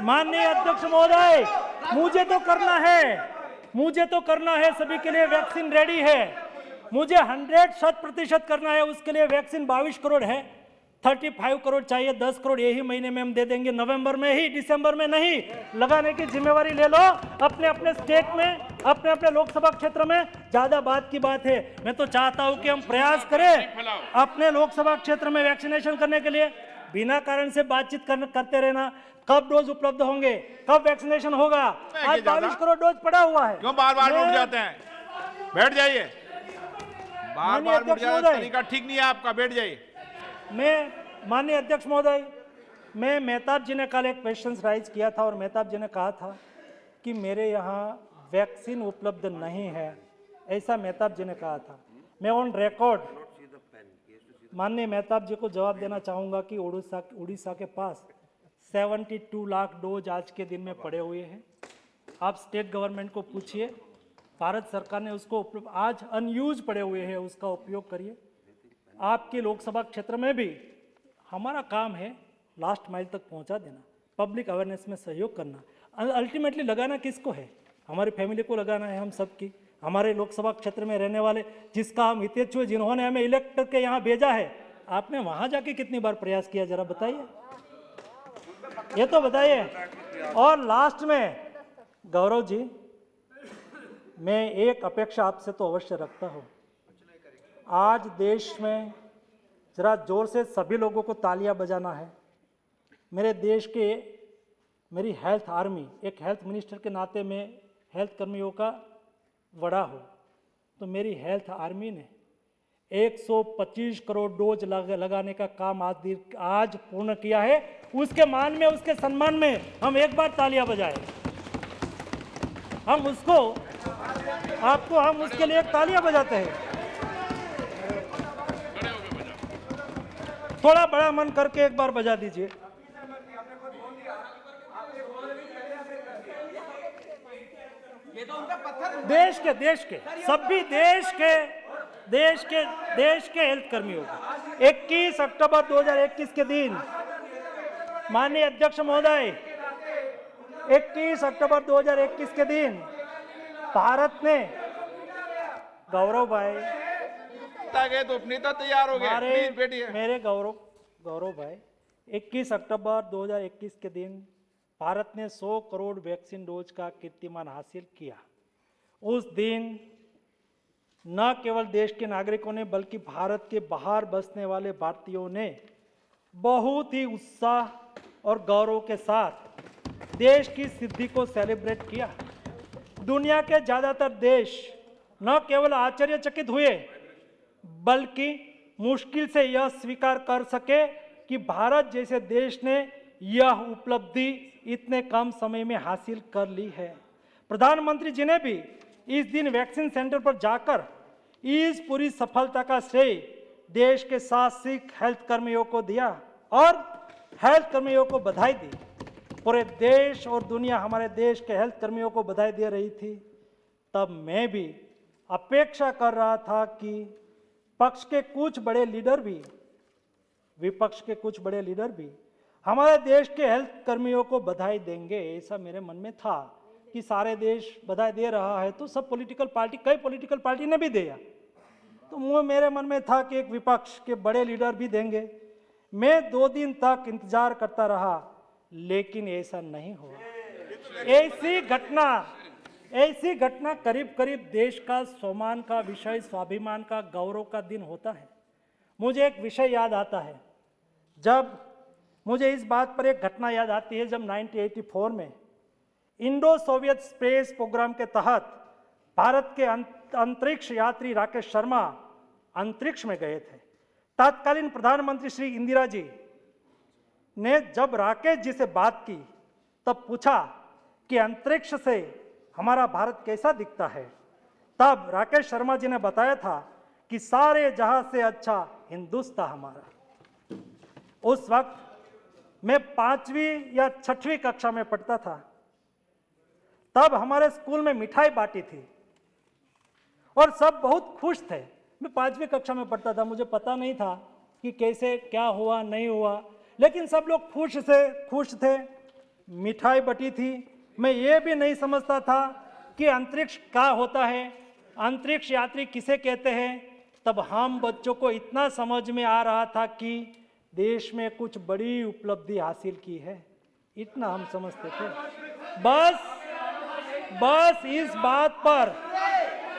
माननीय अध्यक्ष महोदय, मुझे तो करना है, सभी के लिए वैक्सीन रेडी है। मुझे 100% करना है, उसके लिए वैक्सीन 22 करोड़ है, 35 करोड़ चाहिए, 10 करोड़ यही महीने में हम दे देंगे, नवंबर में ही, दिसंबर में नहीं। लगाने की जिम्मेवारी ले लो अपने अपने स्टेट में, अपने अपने लोकसभा क्षेत्र में। ज्यादा बात की बात है। मैं तो चाहता हूं कि हम प्रयास करें अपने लोकसभा क्षेत्र में वैक्सीनेशन करने के लिए। बिना कारण से बातचीत करते रहना, कब डोज उपलब्ध होंगे, कब वैक्सीनेशन होगा। आज 22 करोड़ डोज पड़ा हुआ है। क्यों बार बार उठ जाते हैं? बैठ जाइए, बार बार उठ जाए, तरीका ठीक नहीं है आपका, बैठ जाइए। मैं माननीय अध्यक्ष महोदय, मैं मेहताब जी ने कल एक क्वेश्चन राइज किया था और मेहताब जी ने कहा था कि मेरे यहाँ वैक्सीन उपलब्ध नहीं है, ऐसा मेहताब जी ने कहा था। मैं ऑन रिकॉर्ड माननीय मेहताब जी को जवाब देना चाहूँगा कि उड़ीसा के पास 72 लाख डोज आज के दिन में पड़े हुए हैं। आप स्टेट गवर्नमेंट को पूछिए, भारत सरकार ने उसको आज अनयूज पड़े हुए हैं, उसका उपयोग करिए। आपके लोकसभा क्षेत्र में भी हमारा काम है लास्ट माइल तक पहुंचा देना, पब्लिक अवेयरनेस में सहयोग करना। अल्टीमेटली लगाना किसको है? हमारी फैमिली को लगाना है, हम सबकी, हमारे लोकसभा क्षेत्र में रहने वाले, जिसका हम हितेच्छु हैं, जिन्होंने हमें इलेक्ट करके यहाँ भेजा है। आपने वहाँ जाके कितनी बार प्रयास किया, जरा बताइए, ये तो बताइए। और लास्ट में गौरव जी, मैं एक अपेक्षा आपसे तो अवश्य रखता हूँ। आज देश में जरा जोर से सभी लोगों को तालियां बजाना है। मेरे देश के, मेरी हेल्थ आर्मी, एक हेल्थ मिनिस्टर के नाते में हेल्थ कर्मियों का वड़ा हो, तो मेरी हेल्थ आर्मी ने 125 करोड़ डोज लगाने का काम आज पूर्ण किया है। उसके मान में, उसके सम्मान में हम एक बार तालियां बजाएं। हम उसको, आपको हम उसके लिए तालियां बजाते हैं। थोड़ा बड़ा मन करके एक बार बजा दीजिए। देश के सभी देश के हेल्थ कर्मियों को 21 अक्टूबर 2021 के दिन, माननीय अध्यक्ष महोदय, 21 अक्टूबर 2021 के दिन भारत ने, गौरव भाई गए तो नेता तैयार हो गए, प्लीज बैठिए। मेरे गौरव भाई, 21 अक्टूबर 2021 के दिन भारत ने 100 करोड़ वैक्सीन डोज का कीर्तिमान हासिल किया। उस दिन न केवल देश के नागरिकों ने बल्कि भारत के बाहर बसने वाले भारतीयों ने बहुत ही उत्साह और गौरव के साथ देश की सिद्धि को सेलिब्रेट किया। दुनिया के ज़्यादातर देश न केवल आश्चर्यचकित हुए बल्कि मुश्किल से यह स्वीकार कर सके कि भारत जैसे देश ने यह उपलब्धि इतने कम समय में हासिल कर ली है। प्रधानमंत्री जी ने भी इस दिन वैक्सीन सेंटर पर जाकर इस पूरी सफलता का श्रेय देश के साहसिक हेल्थ कर्मियों को दिया और हेल्थ कर्मियों को बधाई दी। पूरे देश और दुनिया हमारे देश के हेल्थ कर्मियों को बधाई दे रही थी। तब मैं भी अपेक्षा कर रहा था कि पक्ष के कुछ बड़े लीडर भी, विपक्ष के कुछ बड़े लीडर भी हमारे देश के हेल्थ कर्मियों को बधाई देंगे। ऐसा मेरे मन में था कि सारे देश बधाई दे रहा है तो सब पॉलिटिकल पार्टी, कई पॉलिटिकल पार्टी ने भी दिया, तो मेरे मन में था कि एक विपक्ष के बड़े लीडर भी देंगे। मैं 2 दिन तक इंतजार करता रहा, लेकिन ऐसा नहीं हुआ। ऐसी घटना करीब करीब देश का सम्मान का विषय, स्वाभिमान का, गौरव का दिन होता है। मुझे एक विषय याद आता है, जब मुझे इस बात पर एक घटना याद आती है, जब 1984 में इंडो सोवियत स्पेस प्रोग्राम के तहत भारत के अंतरिक्ष यात्री राकेश शर्मा अंतरिक्ष में गए थे। तत्कालीन प्रधानमंत्री श्री इंदिरा जी ने जब राकेश जी से बात की तब पूछा कि अंतरिक्ष से हमारा भारत कैसा दिखता है। तब राकेश शर्मा जी ने बताया था कि सारे जहां से अच्छा हिंदुस्तान हमारा। उस वक्त मैं 5वीं या 6वीं कक्षा में पढ़ता था। तब हमारे स्कूल में मिठाई बांटी थी और सब बहुत खुश थे। मैं 5वीं कक्षा में पढ़ता था, मुझे पता नहीं था कि कैसे क्या हुआ नहीं हुआ, लेकिन सब लोग खुश थे। मिठाई बटी थी। मैं ये भी नहीं समझता था कि अंतरिक्ष क्या होता है, अंतरिक्ष यात्री किसे कहते हैं। तब हम बच्चों को इतना समझ में आ रहा था कि देश में कुछ बड़ी उपलब्धि हासिल की है, इतना हम समझते थे। बस इस बात पर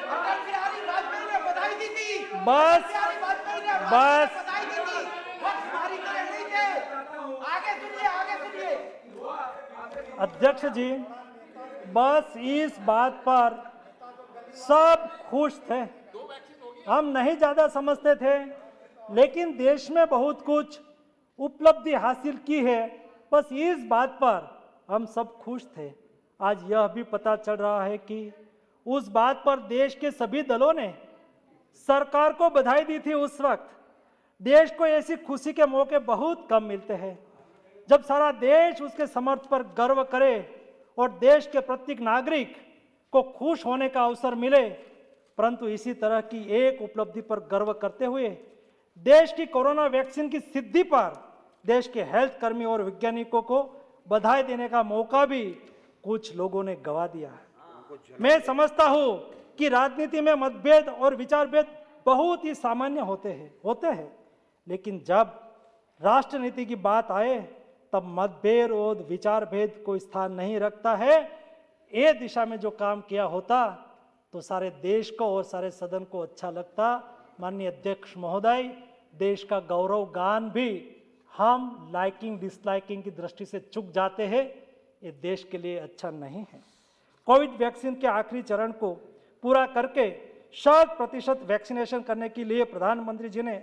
अटल बिहारी वाजपेयी ने बधाई दी थी। बस बधाई दी थी। वक्त भारी करे नहीं थे। आगे सुनिए। अध्यक्ष जी, बस इस बात पर सब खुश थे। हम नहीं ज्यादा समझते थे, लेकिन देश में बहुत कुछ उपलब्धि हासिल की है, बस इस बात पर हम सब खुश थे। आज यह भी पता चल रहा है कि उस बात पर देश के सभी दलों ने सरकार को बधाई दी थी। उस वक्त देश को ऐसी खुशी के मौके बहुत कम मिलते हैं जब सारा देश उसके समर्थ पर गर्व करे और देश के प्रत्येक नागरिक को खुश होने का अवसर मिले। परंतु इसी तरह की एक उपलब्धि पर गर्व करते हुए देश की कोरोना वैक्सीन की सिद्धि पर देश के हेल्थ कर्मी और वैज्ञानिकों को बधाई देने का मौका भी कुछ लोगों ने गंवा दिया। मैं समझता हूं कि राजनीति में मतभेद और विचारभेद बहुत ही सामान्य होते हैं, लेकिन जब राष्ट्र नीति की बात आए तब मतभेद और विचारभेद को स्थान नहीं रखता है। ये दिशा में जो काम किया होता तो सारे देश को और सारे सदन को अच्छा लगता। माननीय अध्यक्ष महोदय, देश का गौरव गान भी हम लाइकिंग डिसलाइकिंग की दृष्टि से चूक जाते हैं, ये देश के लिए अच्छा नहीं है। कोविड वैक्सीन के आखिरी चरण को पूरा करके 100% वैक्सीनेशन करने के लिए प्रधानमंत्री जी ने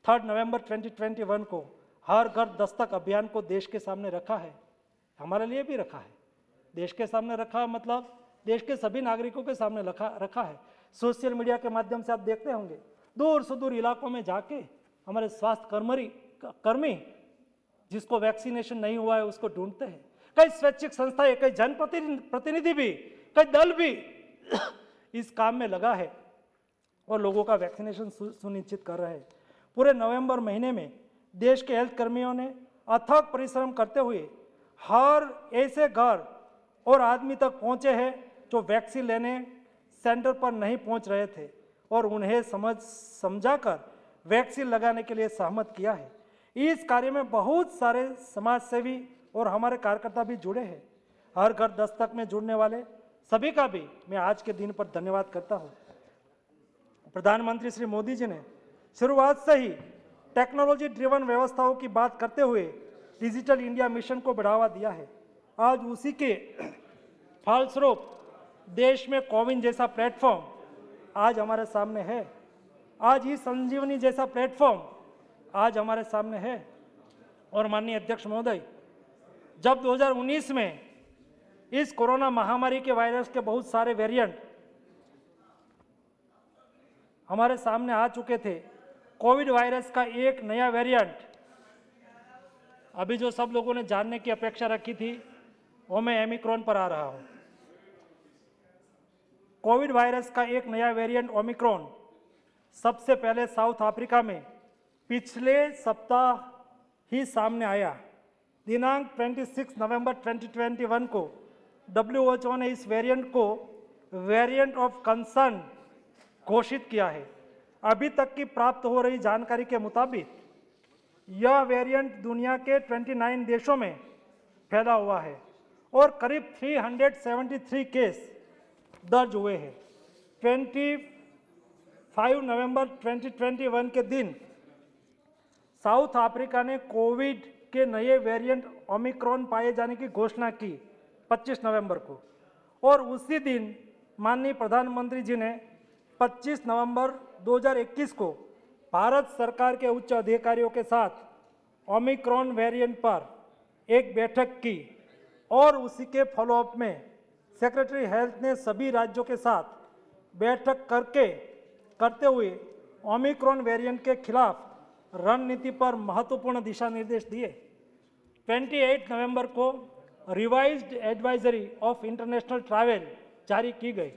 3 नवंबर 2021 को हर घर दस्तक अभियान को देश के सामने रखा है। हमारे लिए भी रखा है, देश के सामने रखा, मतलब देश के सभी नागरिकों के सामने रखा है। सोशल मीडिया के माध्यम से आप देखते होंगे, दूर सुदूर इलाकों में जाके हमारे स्वास्थ्य कर्मी जिसको वैक्सीनेशन नहीं हुआ है उसको ढूंढते हैं। कई स्वैच्छिक संस्थाएं, कई जनप्रतिनिधि भी, कई दल भी इस काम में लगा है और लोगों का वैक्सीनेशन सुनिश्चित कर रहे हैं। पूरे नवंबर महीने में देश के हेल्थ कर्मियों ने अथक परिश्रम करते हुए हर ऐसे घर और आदमी तक पहुंचे हैं जो वैक्सीन लेने सेंटर पर नहीं पहुंच रहे थे और उन्हें समझाकर वैक्सीन लगाने के लिए सहमत किया है। इस कार्य में बहुत सारे समाजसेवी और हमारे कार्यकर्ता भी जुड़े हैं। हर घर दस्तक में जुड़ने वाले सभी का भी मैं आज के दिन पर धन्यवाद करता हूं। प्रधानमंत्री श्री मोदी जी ने शुरुआत से ही टेक्नोलॉजी ड्रिवन व्यवस्थाओं की बात करते हुए डिजिटल इंडिया मिशन को बढ़ावा दिया है। आज उसी के फलस्वरूप देश में कोविन जैसा प्लेटफॉर्म आज हमारे सामने है। आज ई संजीवनी जैसा प्लेटफॉर्म आज हमारे सामने है। और माननीय अध्यक्ष महोदय, जब 2019 में इस कोरोना महामारी के वायरस के बहुत सारे वेरिएंट हमारे सामने आ चुके थे, कोविड वायरस का एक नया वेरिएंट अभी जो सब लोगों ने जानने की अपेक्षा रखी थी वो मैं ओमिक्रॉन पर आ रहा हूं। कोविड वायरस का एक नया वेरिएंट ओमिक्रॉन सबसे पहले साउथ अफ्रीका में पिछले सप्ताह ही सामने आया। दिनांक 26 नवंबर 2021 को WHO ने इस वेरिएंट को वेरिएंट ऑफ कंसर्न घोषित किया है। अभी तक की प्राप्त हो रही जानकारी के मुताबिक यह वेरिएंट दुनिया के 29 देशों में फैला हुआ है और करीब 373 केस दर्ज हुए हैं। 25 नवंबर 2021 के दिन साउथ अफ्रीका ने कोविड के नए वेरिएंट ओमिक्रॉन पाए जाने की घोषणा की 25 नवंबर को, और उसी दिन माननीय प्रधानमंत्री जी ने 25 नवंबर 2021 को भारत सरकार के उच्च अधिकारियों के साथ ओमिक्रॉन वेरिएंट पर एक बैठक की, और उसी के फॉलोअप में सेक्रेटरी हेल्थ ने सभी राज्यों के साथ बैठक करते हुए ओमिक्रॉन वेरिएंट के खिलाफ रणनीति पर महत्वपूर्ण दिशा निर्देश दिए। 28 नवंबर को revised advisory of international travel जारी की गई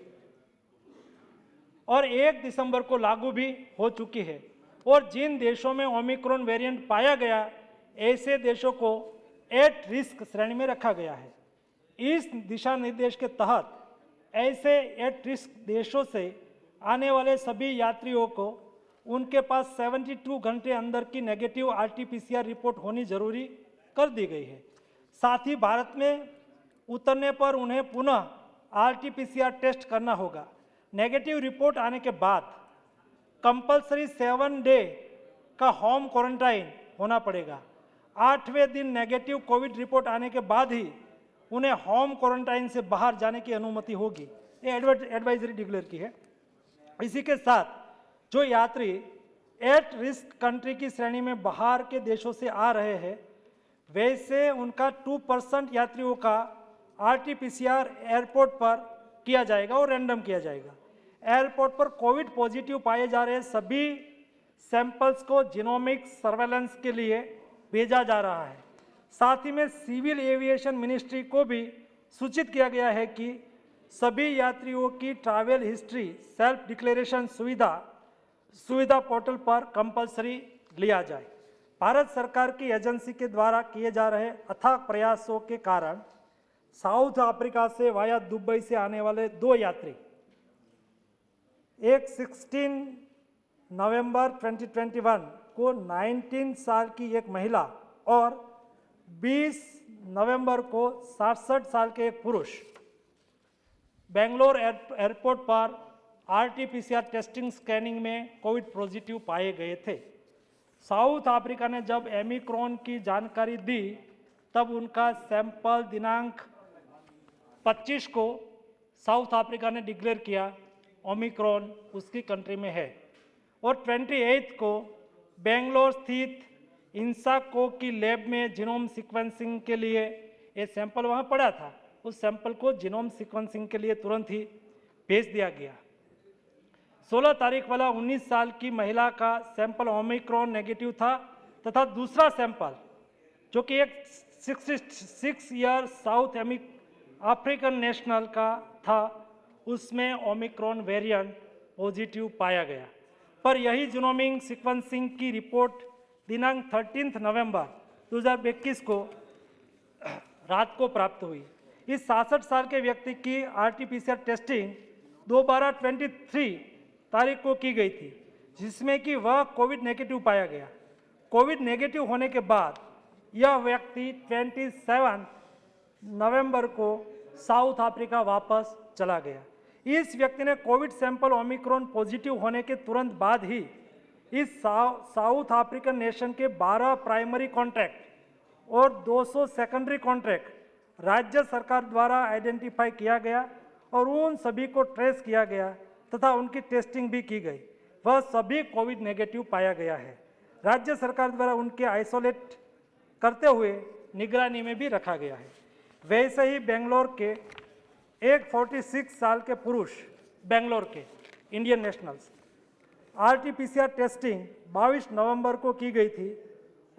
और 1 दिसंबर को लागू भी हो चुकी है, और जिन देशों में ओमिक्रॉन वेरिएंट पाया गया ऐसे देशों को एट रिस्क श्रेणी में रखा गया है। इस दिशा निर्देश के तहत ऐसे एट रिस्क देशों से आने वाले सभी यात्रियों को उनके पास 72 घंटे अंदर की नेगेटिव RT-PCR रिपोर्ट होनी जरूरी कर दी गई है। साथ ही भारत में उतरने पर उन्हें पुनः RT-PCR टेस्ट करना होगा। नेगेटिव रिपोर्ट आने के बाद कंपलसरी 7 डे का होम क्वारंटाइन होना पड़ेगा। 8वें दिन नेगेटिव कोविड रिपोर्ट आने के बाद ही उन्हें होम क्वारंटाइन से बाहर जाने की अनुमति होगी। ये एडवाइजरी डिक्लेयर की है। इसी के साथ जो यात्री एट रिस्क कंट्री की श्रेणी में बाहर के देशों से आ रहे हैं, वैसे उनका 2% यात्रियों का RT-PCR एयरपोर्ट पर किया जाएगा और रैंडम किया जाएगा। एयरपोर्ट पर कोविड पॉजिटिव पाए जा रहे सभी सैंपल्स को जीनोमिक सर्वेलेंस के लिए भेजा जा रहा है। साथ ही में सिविल एविएशन मिनिस्ट्री को भी सूचित किया गया है कि सभी यात्रियों की ट्रैवल हिस्ट्री सेल्फ डिक्लेरेशन सुविधा पोर्टल पर कंपलसरी लिया जाए। भारत सरकार की एजेंसी के द्वारा किए जा रहे अथक प्रयासों के कारण साउथ अफ्रीका से वाया दुबई से आने वाले 2 यात्री, एक 16 नवंबर 2021 को 19 साल की एक महिला और 20 नवंबर को 67 साल के एक पुरुष बेंगलोर एयरपोर्ट पर RT-PCR टेस्टिंग स्कैनिंग में कोविड पॉजिटिव पाए गए थे। साउथ अफ्रीका ने जब ओमिक्रॉन की जानकारी दी तब उनका सैंपल दिनांक 25 को साउथ अफ्रीका ने डिक्लेयर किया ओमिक्रॉन उसकी कंट्री में है, और 28 को बेंगलोर स्थित इंसाको की लैब में जीनोम सीक्वेंसिंग के लिए ये सैंपल वहाँ पड़ा था। उस सैंपल को जीनोम सीक्वेंसिंग के लिए तुरंत ही भेज दिया गया। 16 तारीख वाला 19 साल की महिला का सैंपल ओमिक्रॉन नेगेटिव था, तथा दूसरा सैंपल जो कि एक 66 ईयर साउथ अफ्रीकन नेशनल का था, उसमें ओमिक्रॉन वेरिएंट पॉजिटिव पाया गया। पर यही जीनोमिक सीक्वेंसिंग की रिपोर्ट दिनांक 13 नवंबर 2021 को रात को प्राप्त हुई। इस 66 साल के व्यक्ति की RT-PCR टेस्टिंग 2/12/23 तारीख को की गई थी, जिसमें कि वह कोविड नेगेटिव पाया गया। कोविड नेगेटिव होने के बाद यह व्यक्ति 27 नवंबर को साउथ अफ्रीका वापस चला गया। इस व्यक्ति ने कोविड सैंपल ओमिक्रॉन पॉजिटिव होने के तुरंत बाद ही इस साउथ अफ्रीकन नेशन के 12 प्राइमरी कॉन्ट्रैक्ट और 200 सेकेंडरी कॉन्ट्रैक्ट राज्य सरकार द्वारा आइडेंटिफाई किया गया और उन सभी को ट्रेस किया गया तथा उनकी टेस्टिंग भी की गई। वह सभी कोविड नेगेटिव पाया गया है। राज्य सरकार द्वारा उनके आइसोलेट करते हुए निगरानी में भी रखा गया है। वैसे ही बेंगलोर के एक 46 साल के पुरुष बेंगलोर के इंडियन नेशनल्स RT-PCR टेस्टिंग 22 नवंबर को की गई थी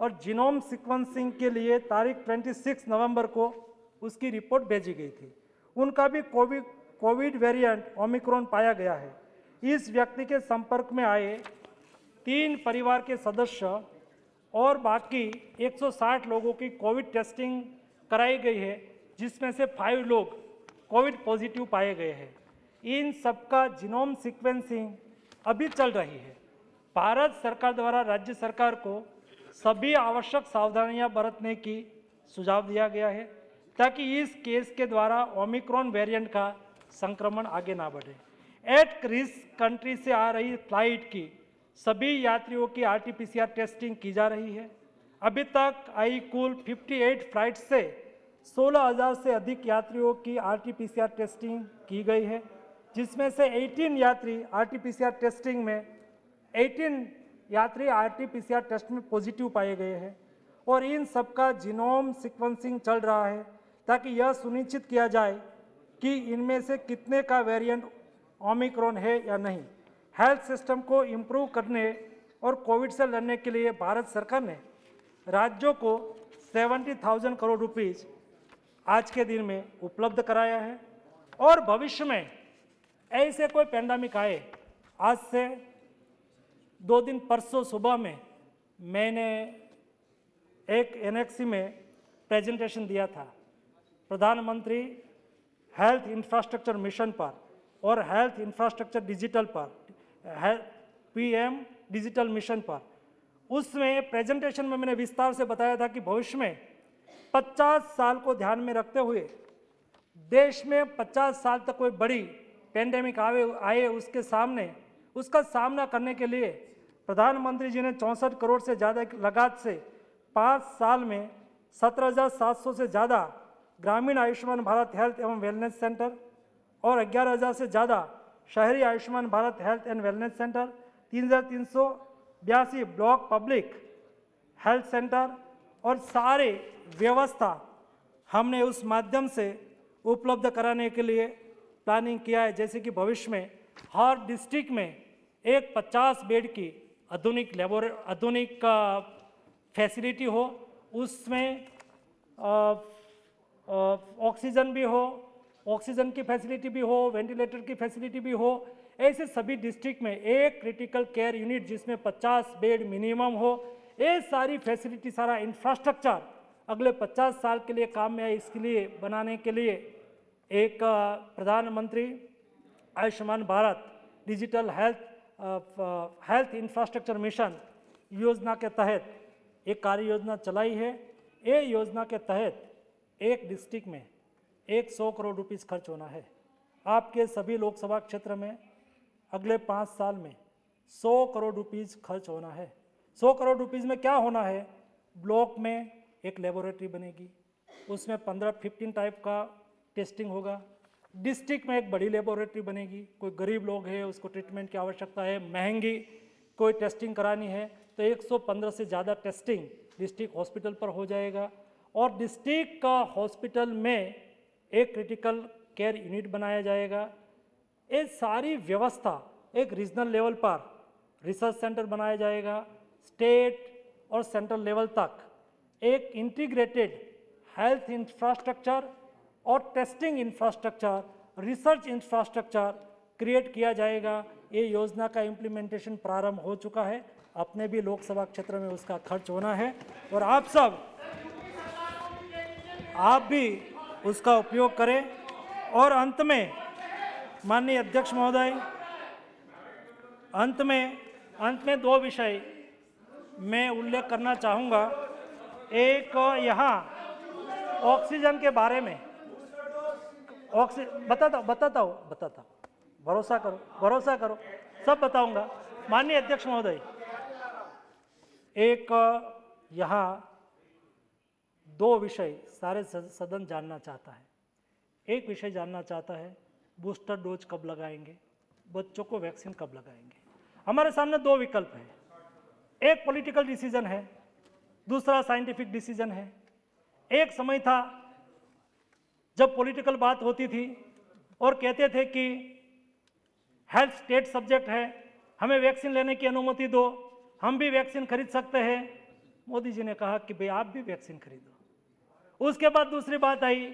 और जीनोम सीक्वेंसिंग के लिए तारीख 26 नवंबर को उसकी रिपोर्ट भेजी गई थी। उनका भी कोविड वेरिएंट ओमिक्रॉन पाया गया है। इस व्यक्ति के संपर्क में आए 3 परिवार के सदस्य और बाकी 160 लोगों की कोविड टेस्टिंग कराई गई है, जिसमें से 5 लोग कोविड पॉजिटिव पाए गए हैं। इन सबका जीनोम सीक्वेंसिंग अभी चल रही है। भारत सरकार द्वारा राज्य सरकार को सभी आवश्यक सावधानियां बरतने की सुझाव दिया गया है, ताकि इस केस के द्वारा ओमिक्रॉन वेरिएंट का संक्रमण आगे ना बढ़े। एट रिस्क कंट्री से आ रही फ्लाइट की सभी यात्रियों की आरटीपीसीआर टेस्टिंग की जा रही है। अभी तक आई कुल 58 फ्लाइट से 16,000 से अधिक यात्रियों की आरटीपीसीआर टेस्टिंग की गई है, जिसमें से 18 यात्री आरटीपीसीआर टेस्टिंग में 18 यात्री आरटीपीसीआर टेस्ट में पॉजिटिव पाए गए हैं और इन सबका जीनोम सीक्वेंसिंग चल रहा है ताकि यह सुनिश्चित किया जाए कि इनमें से कितने का वेरिएंट ओमिक्रॉन है या नहीं। हेल्थ सिस्टम को इम्प्रूव करने और कोविड से लड़ने के लिए भारत सरकार ने राज्यों को 70,000 करोड़ रुपीस आज के दिन में उपलब्ध कराया है और भविष्य में ऐसे कोई पैंडेमिक आए, आज से 2 दिन परसों सुबह में मैंने एक एनएक्सी में प्रेजेंटेशन दिया था प्रधानमंत्री हेल्थ इंफ्रास्ट्रक्चर मिशन पर और हेल्थ इंफ्रास्ट्रक्चर डिजिटल पर, पीएम डिजिटल मिशन पर। उसमें प्रेजेंटेशन में मैंने विस्तार से बताया था कि भविष्य में 50 साल को ध्यान में रखते हुए देश में 50 साल तक कोई बड़ी पेंडेमिक आए उसका सामना करने के लिए प्रधानमंत्री जी ने 64 करोड़ से ज़्यादा लागत से 5 साल में 17,700 से ज़्यादा ग्रामीण आयुष्मान भारत हेल्थ एवं वेलनेस सेंटर और 11,000 से ज़्यादा शहरी Ayushman Bharat health and wellness centre, 3,382 block public health centre और सारे व्यवस्था हमने उस माध्यम से उपलब्ध कराने के लिए प्लानिंग किया है। जैसे कि भविष्य में हर डिस्ट्रिक्ट में एक 50 बेड की आधुनिक फैसिलिटी हो, उसमें ऑक्सीजन भी हो, ऑक्सीजन की फैसिलिटी भी हो, वेंटिलेटर की फैसिलिटी भी हो। ऐसे सभी डिस्ट्रिक्ट में एक क्रिटिकल केयर यूनिट जिसमें 50 बेड मिनिमम हो। ये सारी फैसिलिटी, सारा इंफ्रास्ट्रक्चर अगले 50 साल के लिए काम में आए, इसके लिए बनाने के लिए एक प्रधानमंत्री Ayushman Bharat digital health infrastructure mission योजना के तहत एक कार्य योजना चलाई है। ये योजना के तहत एक डिस्ट्रिक्ट में 100 करोड़ रुपीस खर्च होना है। आपके सभी लोकसभा क्षेत्र में अगले 5 साल में 100 करोड़ रुपीस खर्च होना है। 100 करोड़ रुपीस में क्या होना है? ब्लॉक में एक लेबोरेटरी बनेगी, उसमें 15 टाइप का टेस्टिंग होगा। डिस्ट्रिक्ट में एक बड़ी लेबोरेटरी बनेगी, कोई गरीब लोग है उसको ट्रीटमेंट की आवश्यकता है, महंगी कोई टेस्टिंग करानी है तो 115 से ज़्यादा टेस्टिंग डिस्ट्रिक्ट हॉस्पिटल पर हो जाएगा और डिस्ट्रिक्ट का हॉस्पिटल में एक क्रिटिकल केयर यूनिट बनाया जाएगा। ये सारी व्यवस्था एक रीजनल लेवल पर रिसर्च सेंटर बनाया जाएगा। स्टेट और सेंट्रल लेवल तक एक इंटीग्रेटेड हेल्थ इंफ्रास्ट्रक्चर और testing infrastructure, research infrastructure create किया जाएगा। ये योजना का इम्प्लीमेंटेशन प्रारंभ हो चुका है। अपने भी लोकसभा क्षेत्र में उसका खर्च होना है और आप भी उसका उपयोग करें। और अंत में माननीय अध्यक्ष महोदय, अंत में 2 विषय मैं उल्लेख करना चाहूँगा। एक यहाँ ऑक्सीजन के बारे में बताता हूँ, भरोसा करो सब बताऊंगा। माननीय अध्यक्ष महोदय, एक यहाँ 2 विषय सारे सदन जानना चाहता है। एक विषय जानना चाहता है बूस्टर डोज कब लगाएंगे, बच्चों को वैक्सीन कब लगाएंगे। हमारे सामने 2 विकल्प है, एक पॉलिटिकल डिसीजन है, दूसरा साइंटिफिक डिसीजन है। एक समय था जब पॉलिटिकल बात होती थी और कहते थे कि हेल्थ स्टेट सब्जेक्ट है, हमें वैक्सीन लेने की अनुमति दो, हम भी वैक्सीन खरीद सकते हैं। मोदी जी ने कहा कि भाई आप भी वैक्सीन खरीदो। उसके बाद दूसरी बात आई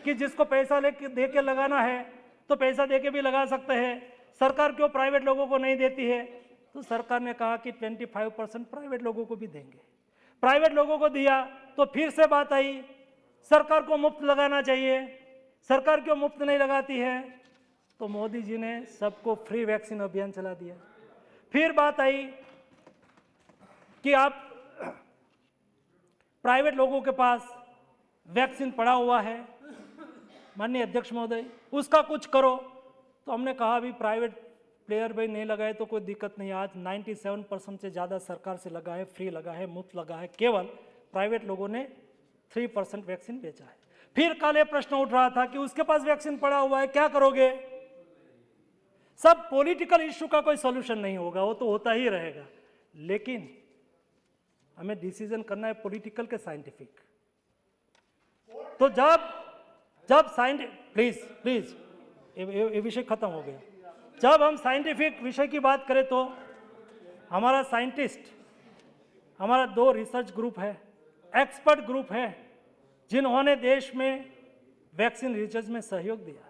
कि जिसको पैसा दे के लगाना है तो पैसा दे के भी लगा सकते हैं, सरकार क्यों प्राइवेट लोगों को नहीं देती है? तो सरकार ने कहा कि 25% प्राइवेट लोगों को भी देंगे। प्राइवेट लोगों को दिया तो फिर से बात आई सरकार को मुफ्त लगाना चाहिए, सरकार क्यों मुफ्त नहीं लगाती है? तो मोदी जी ने सबको फ्री वैक्सीन अभियान चला दिया। फिर बात आई कि आप प्राइवेट लोगों के पास वैक्सीन पड़ा हुआ है, माननीय अध्यक्ष महोदय, उसका कुछ करो। तो हमने कहा अभी प्राइवेट प्लेयर भाई नहीं लगाए तो कोई दिक्कत नहीं। आज 97% से ज़्यादा सरकार से लगा है, फ्री लगा है, मुफ्त लगा है। केवल प्राइवेट लोगों ने 3% वैक्सीन बेचा है। फिर कल ये प्रश्न उठ रहा था कि उसके पास वैक्सीन पड़ा हुआ है, क्या करोगे? सब पॉलिटिकल इश्यू का कोई सॉल्यूशन नहीं होगा, वो तो होता ही रहेगा। लेकिन हमें डिसीजन करना है पॉलिटिकल के साइंटिफिक। तो जब प्लीज ये विषय खत्म हो गया। जब हम साइंटिफिक विषय की बात करें तो हमारा साइंटिस्ट, हमारा 2 रिसर्च ग्रुप है, एक्सपर्ट ग्रुप है, जिन्होंने देश में वैक्सीन रिसर्च में सहयोग दिया।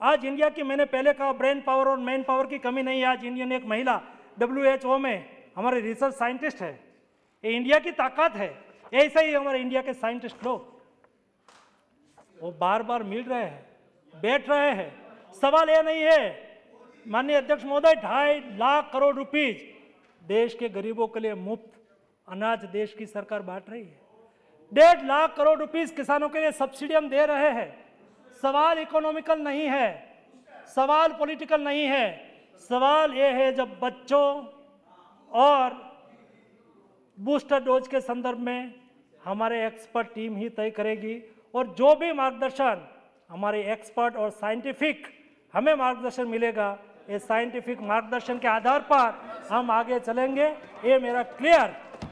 आज इंडिया की, मैंने पहले कहा, ब्रेन पावर और मैन पावर की कमी नहीं है। आज इंडियन एक महिला WHO में हमारे रिसर्च साइंटिस्ट है, ये इंडिया की ताकत है। ऐसे ही हमारे इंडिया के साइंटिस्ट लोग वो बार बार मिल रहे हैं, बैठ रहे हैं। सवाल ये नहीं है माननीय अध्यक्ष महोदय, 2.5 लाख करोड़ रुपीज देश के गरीबों के लिए मुफ्त अनाज देश की सरकार बांट रही है। 1.5 लाख करोड़ रुपीस किसानों के लिए सब्सिडी हम दे रहे हैं। सवाल इकोनॉमिकल नहीं है, सवाल पॉलिटिकल नहीं है। सवाल ये है जब बच्चों और बूस्टर डोज के संदर्भ में हमारे एक्सपर्ट टीम ही तय करेगी, और जो भी मार्गदर्शन हमारे एक्सपर्ट और साइंटिफिक हमें मार्गदर्शन मिलेगा, ये साइंटिफिक मार्गदर्शन के आधार पर हम आगे चलेंगे। ये मेरा क्लियर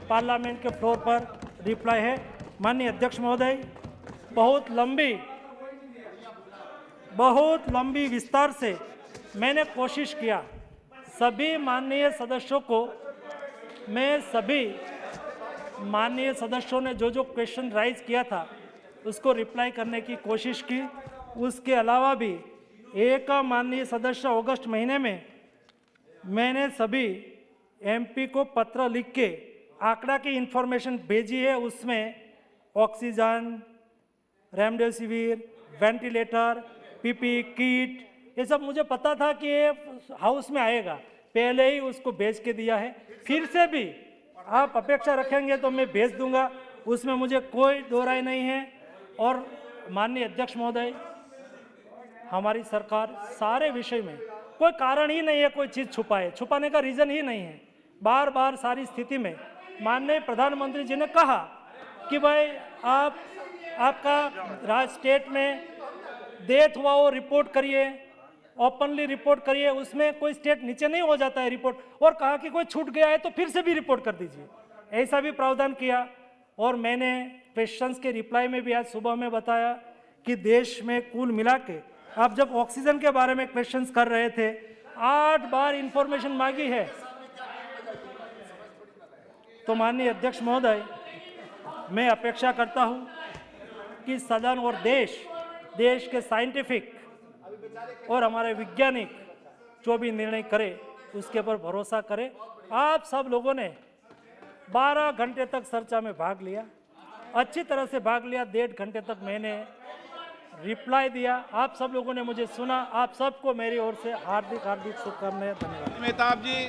पार्लियामेंट के फ्लोर पर रिप्लाई है। माननीय अध्यक्ष महोदय, बहुत लंबी विस्तार से मैंने कोशिश किया। सभी माननीय सदस्यों ने जो क्वेश्चन राइज किया था उसको रिप्लाई करने की कोशिश की। उसके अलावा भी एक माननीय सदस्य अगस्त महीने में मैंने सभी MP को पत्र लिख के आंकड़ा की इंफॉर्मेशन भेजी है। उसमें oxygen, remdesivir, ventilator, PPE kit, ये सब मुझे पता था कि ये हाउस में आएगा, पहले ही उसको भेज के दिया है। फिर से भी आप अपेक्षा रखेंगे तो मैं भेज दूंगा, उसमें मुझे कोई दो राय नहीं है। और माननीय अध्यक्ष महोदय, हमारी सरकार सारे विषय में कोई कारण ही नहीं है कोई चीज़ छुपाने का रीज़न ही नहीं है। बार बार सारी स्थिति में माननीय प्रधानमंत्री जी ने कहा कि भाई आपका स्टेट में डेथ हुआ हो रिपोर्ट करिए, ओपनली रिपोर्ट करिए, उसमें कोई स्टेट नीचे नहीं हो जाता है रिपोर्ट। और कहा कि कोई छूट गया है तो फिर से भी रिपोर्ट कर दीजिए, ऐसा भी प्रावधान किया। और मैंने क्वेश्चंस के रिप्लाई में भी आज सुबह में बताया कि देश में कुल मिला के, आप जब ऑक्सीजन के बारे में क्वेश्चंस कर रहे थे, 8 बार इंफॉर्मेशन मांगी है। तो माननीय अध्यक्ष महोदय, मैं अपेक्षा करता हूं कि सदन और देश के साइंटिफिक और हमारे वैज्ञानिक जो भी निर्णय करे उसके पर भरोसा करे। आप सब लोगों ने 12 घंटे तक चर्चा में भाग लिया, अच्छी तरह से भाग लिया। 1.5 घंटे तक मैंने रिप्लाई दिया, आप सब लोगों ने मुझे सुना। आप सबको मेरी ओर से हार्दिक शुभकामनाएं। धन्यवाद। Mehtab ji,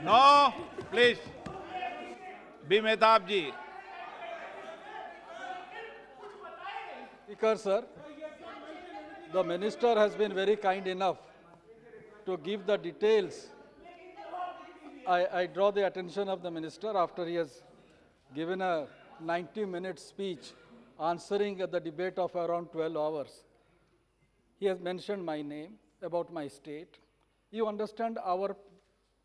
no please, be Mehtab ji. Speaker sir, the minister has been very kind enough to give the details. I draw the attention of the minister after he has given a 90-minute speech answering the debate of around 12 hours. He has mentioned my name, about my state. You understand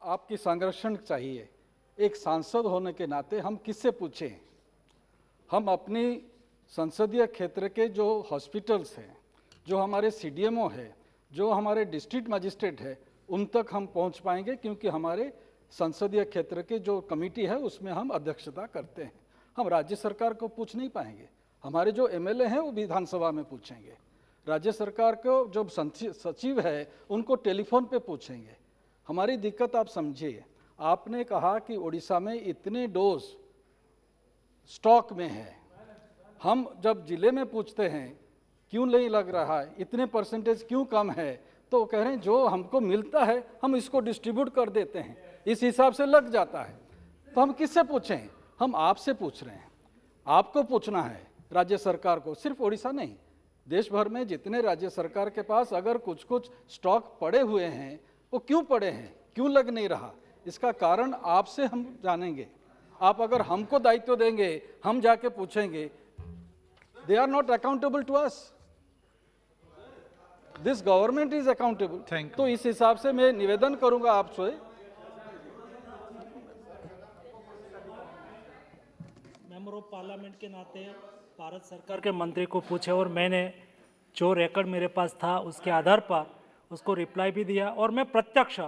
आपकी संरक्षण चाहिए। एक सांसद होने के नाते हम किससे पूछें? हम अपनी संसदीय क्षेत्र के जो हॉस्पिटल्स हैं, जो हमारे CDMO है, जो हमारे डिस्ट्रिक्ट मजिस्ट्रेट है, उन तक हम पहुंच पाएंगे, क्योंकि हमारे संसदीय क्षेत्र के जो कमेटी है उसमें हम अध्यक्षता करते हैं। हम राज्य सरकार को पूछ नहीं पाएंगे। हमारे जो MLA हैं वो विधानसभा में पूछेंगे। राज्य सरकार को जो सचिव है उनको टेलीफोन पे पूछेंगे। हमारी दिक्कत आप समझिए। आपने कहा कि उड़ीसा में इतने डोज स्टॉक में है। हम जब जिले में पूछते हैं क्यों नहीं लग रहा है, इतने परसेंटेज क्यों कम है, तो कह रहे हैं जो हमको मिलता है हम इसको डिस्ट्रीब्यूट कर देते हैं, इस हिसाब से लग जाता है। तो हम किससे पूछें? हम आपसे पूछ रहे हैं। आपको पूछना है राज्य सरकार को, सिर्फ ओडिशा नहीं, देश भर में जितने राज्य सरकार के पास अगर कुछ कुछ स्टॉक पड़े हुए हैं वो क्यों पड़े हैं, क्यों लग नहीं रहा, इसका कारण आपसे हम जानेंगे। आप अगर हमको दायित्व देंगे, हम जाके पूछेंगे, they are not accountable to us, this government is accountable. Thank you. तो इस हिसाब से मैं निवेदन करूंगा आपसे। मेंबर ऑफ पार्लियामेंट के नाते भारत सरकार के मंत्री को पूछे और मैंने जो रिकॉर्ड मेरे पास था उसके आधार पर उसको रिप्लाई भी दिया, और मैं प्रत्यक्ष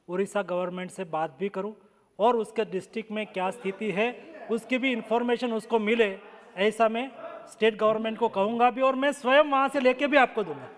उड़ीसा गवर्नमेंट से बात भी करूं और उसके डिस्ट्रिक्ट में क्या स्थिति है उसकी भी इंफॉर्मेशन उसको मिले, ऐसा मैं स्टेट गवर्नमेंट को कहूँगा भी, और मैं स्वयं वहाँ से लेके भी आपको दूंगा।